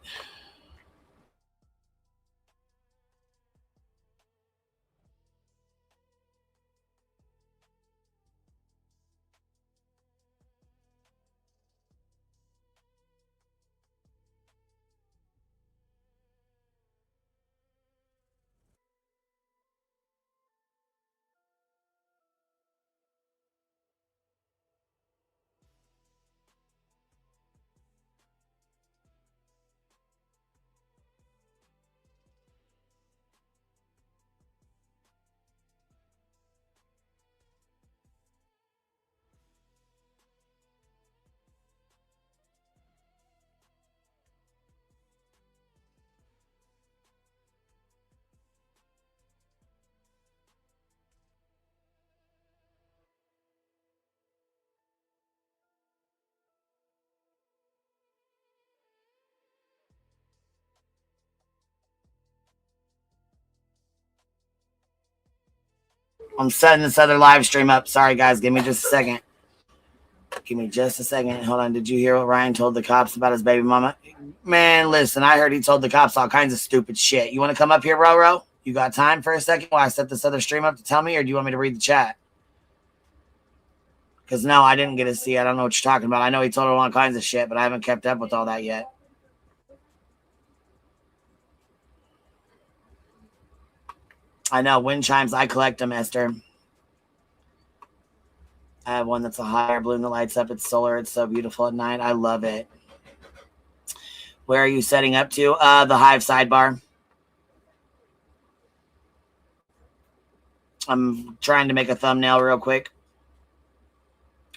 I'm setting this other live stream up. Sorry, guys. Give me just a second. Give me just a second. Hold on. Did you hear what Ryan told the cops about his baby mama? Man, listen, I heard he told the cops all kinds of stupid shit. You want to come up here, Roro? You got time for a second while I set this other stream up to tell me, or do you want me to read the chat? Because no, I didn't get to see it. I don't know what you're talking about. I know he told her all kinds of shit, but I haven't kept up with all that yet. I know. Wind chimes, I collect them, Esther. I have one that's a higher balloon that lights up. It's solar. It's so beautiful at night. I love it. Where are you setting up to? The Hive sidebar. I'm trying to make a thumbnail real quick.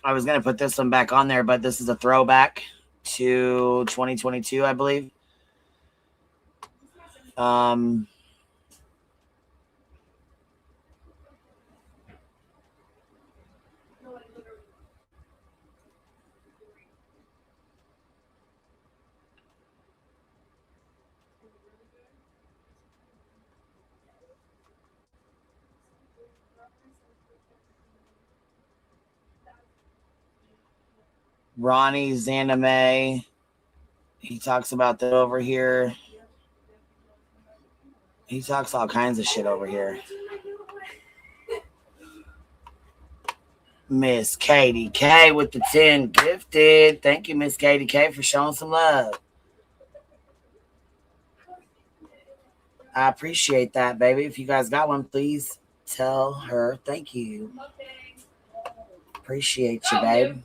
I was going to put this one back on there, but this is a throwback to 2022, I believe. Ronnie Zaname. He talks about that over here. He talks all kinds of shit over here. Miss Katie K with the 10 gifted. Thank you, Miss Katie K, for showing some love. I appreciate that, baby. If you guys got one, please tell her thank you. Appreciate you, babe.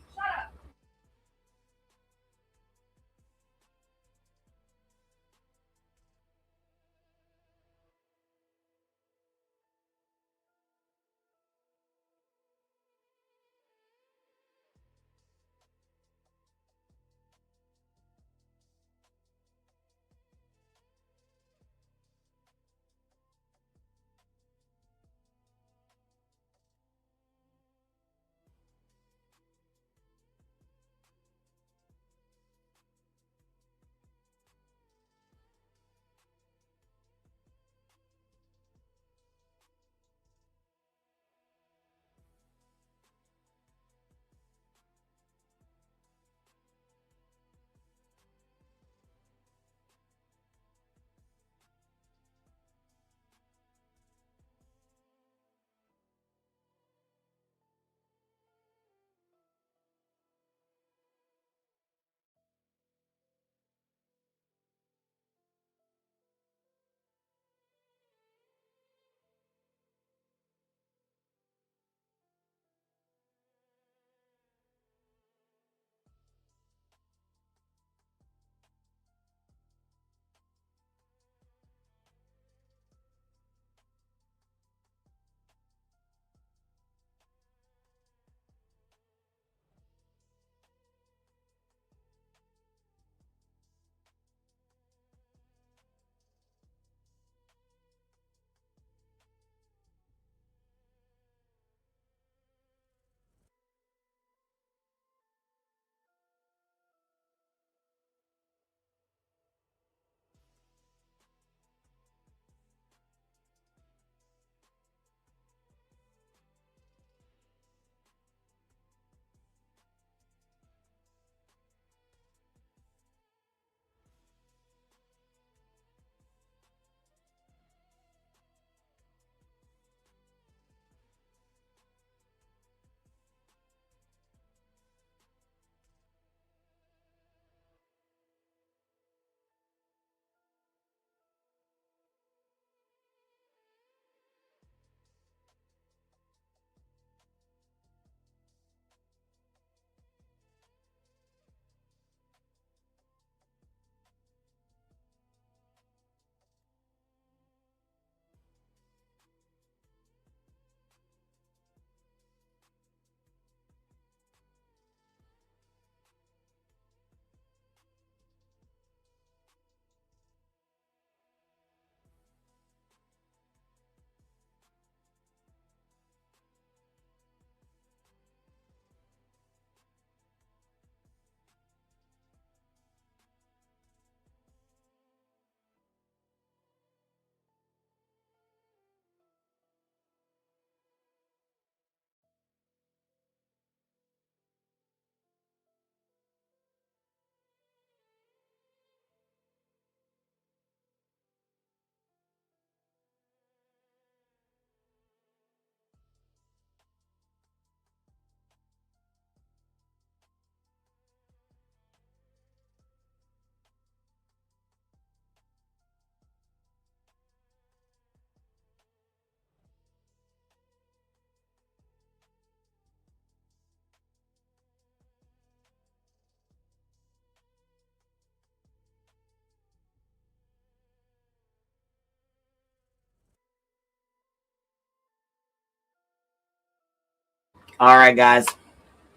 All right, guys.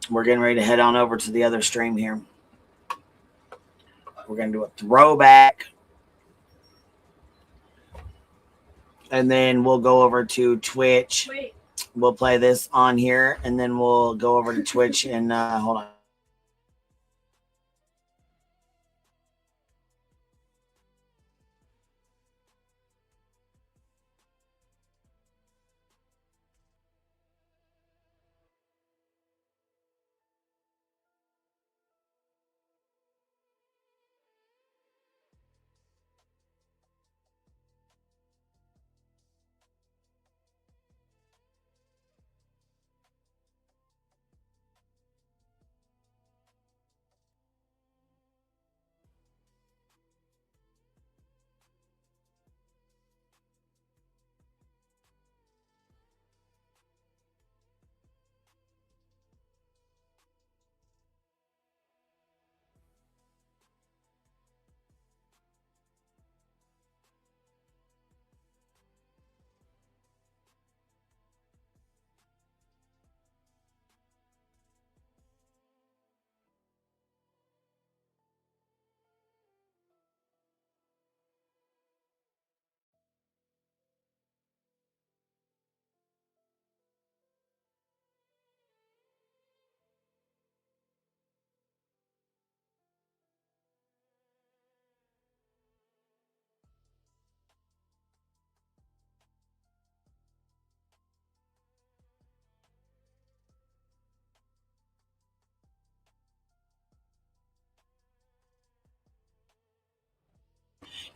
We're getting ready to head on over to the other stream here. We're going to do a throwback. And then we'll go over to Twitch. Wait. We'll play this on here, and then we'll go over to Twitch and hold on.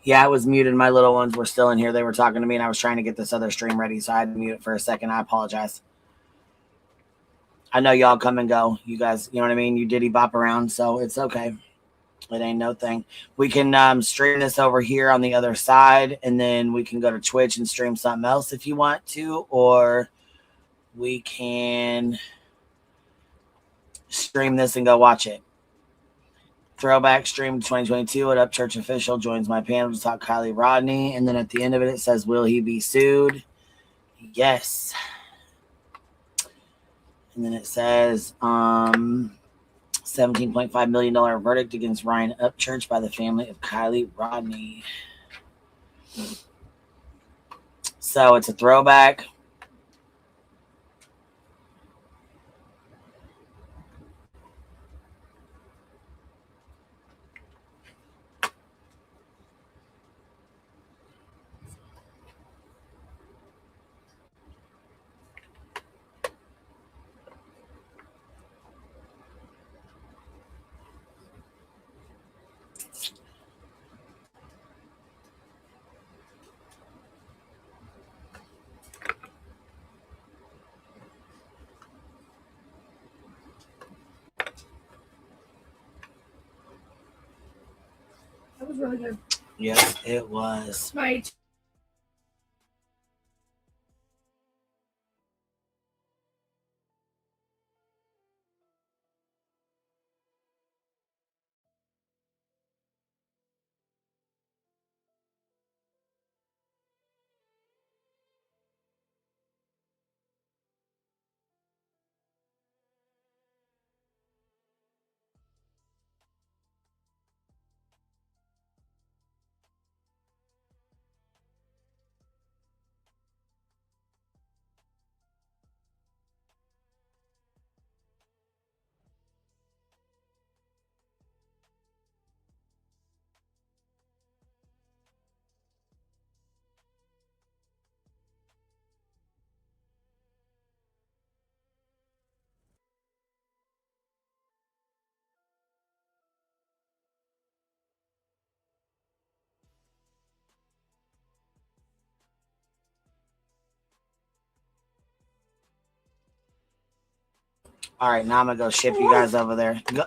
Yeah, I was muted. My little ones were still in here. They were talking to me, and I was trying to get this other stream ready, so I had to mute it for a second. I apologize. I know y'all come and go. You guys, you know what I mean? You diddy bop around, so it's okay. It ain't no thing. We can stream this over here on the other side, and then we can go to Twitch and stream something else if you want to, or we can stream this and go watch it. Throwback stream 2022 at Upchurch Official joins my panel to talk Kylie Rodney. And then at the end of it says, will he be sued? Yes. And then it says, $17.5 million verdict against Ryan Upchurch by the family of Kylie Rodney. So it's a throwback. That was really good. Yes, it was. Right. All right, now I'm going to go ship you guys over there. Go.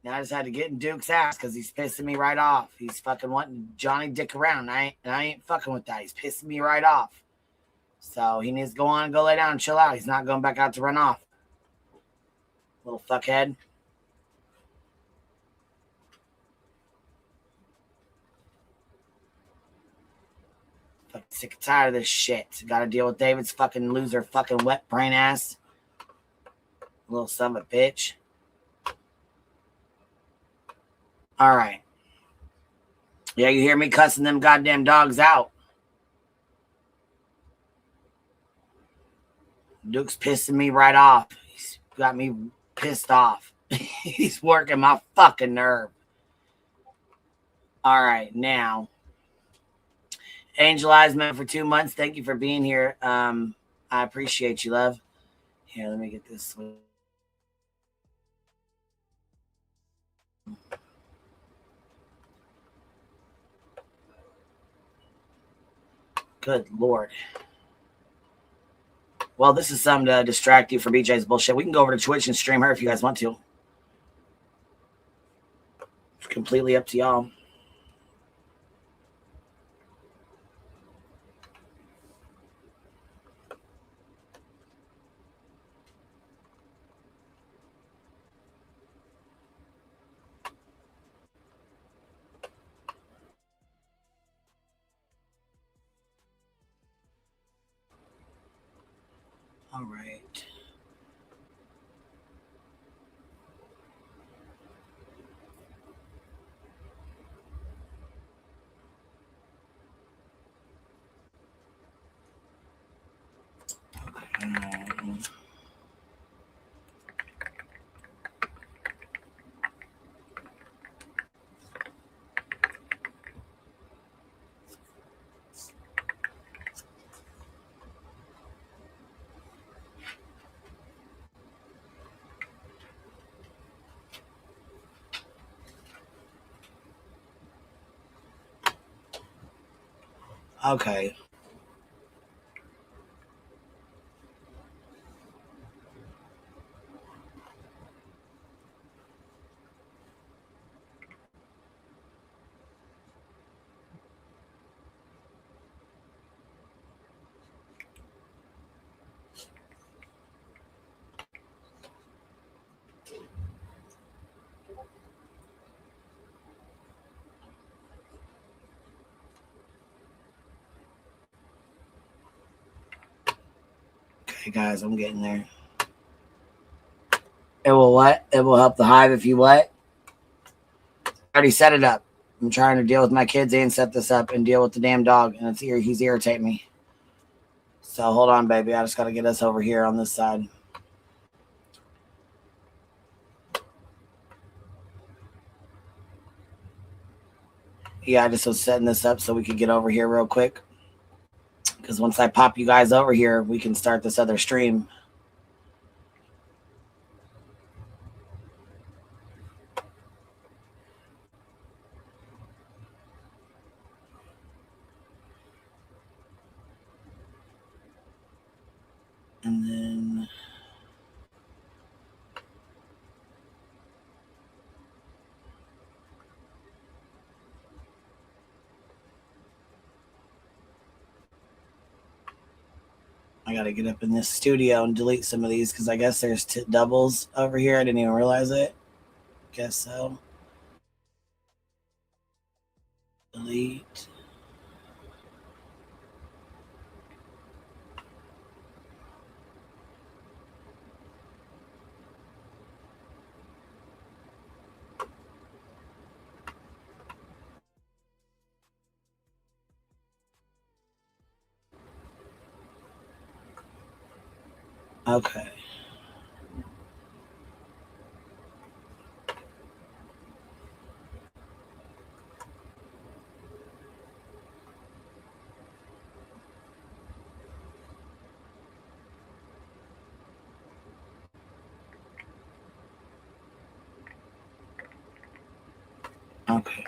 Now I just had to get in Duke's ass because he's pissing me right off. He's fucking wanting Johnny Dick around. I ain't fucking with that. He's pissing me right off. So he needs to go on and go lay down and chill out. He's not going back out to run off. Little fuckhead. Fucking sick and tired of this shit. Gotta deal with David's fucking loser, fucking wet brain ass. Little son of a bitch. All right. Yeah, you hear me cussing them goddamn dogs out. Duke's pissing me right off. He's got me pissed off. He's working my fucking nerve. All right, now. Angel Eyes Man for 2 months. Thank you for being here. I appreciate you, love. Here, let me get this. Good Lord. Well, this is something to distract you from BJ's bullshit. We can go over to Twitch and stream her if you guys want to. It's completely up to y'all. All right. Okay. Okay, guys, I'm getting there. It will what? It will help the hive if you what? I already set it up. I'm trying to deal with my kids and set this up and deal with the damn dog, and he's irritating me. So hold on, baby. I just got to get us over here on this side. Yeah, I just was setting this up so we could get over here real quick. Because once I pop you guys over here, we can start this other stream. And then... I got to get up in this studio and delete some of these because I guess there's doubles over here. I didn't even realize it. Guess so. Delete. Okay. Okay.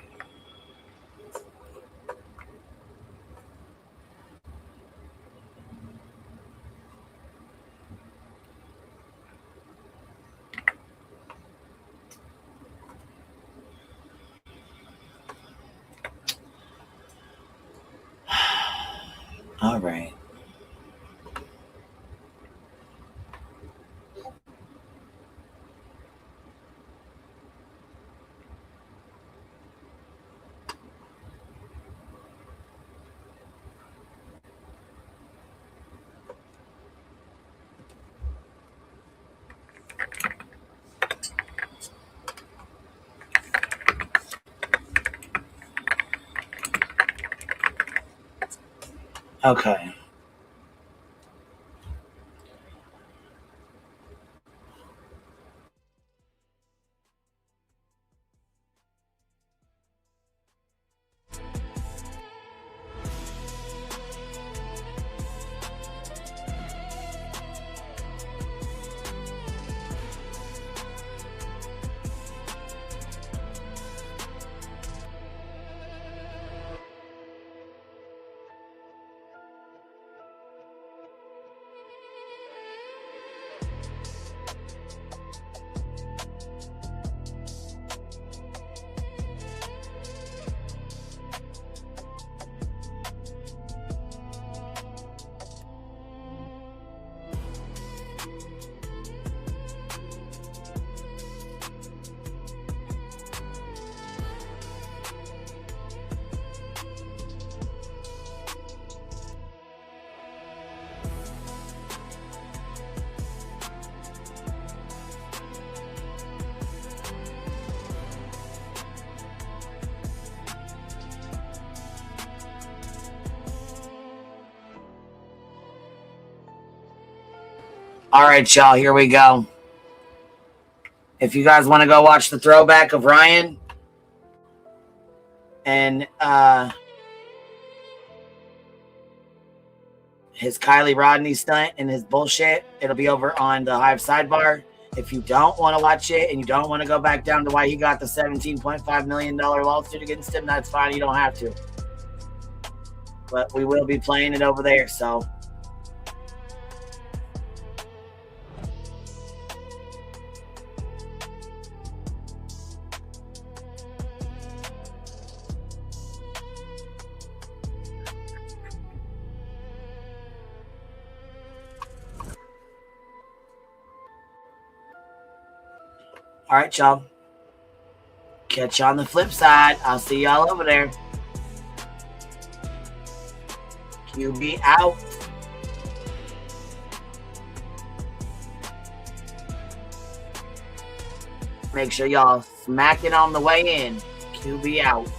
All right. Okay. All right, y'all, here we go. If you guys want to go watch the throwback of Ryan and his Kylie Rodney stunt and his bullshit, it'll be over on the Hive Sidebar. If you don't want to watch it and you don't want to go back down to why he got the $17.5 million lawsuit against him, that's fine. You don't have to. But we will be playing it over there, so... All right, y'all. Catch you on the flip side. I'll see y'all over there. QB out. Make sure y'all smack it on the way in. QB out.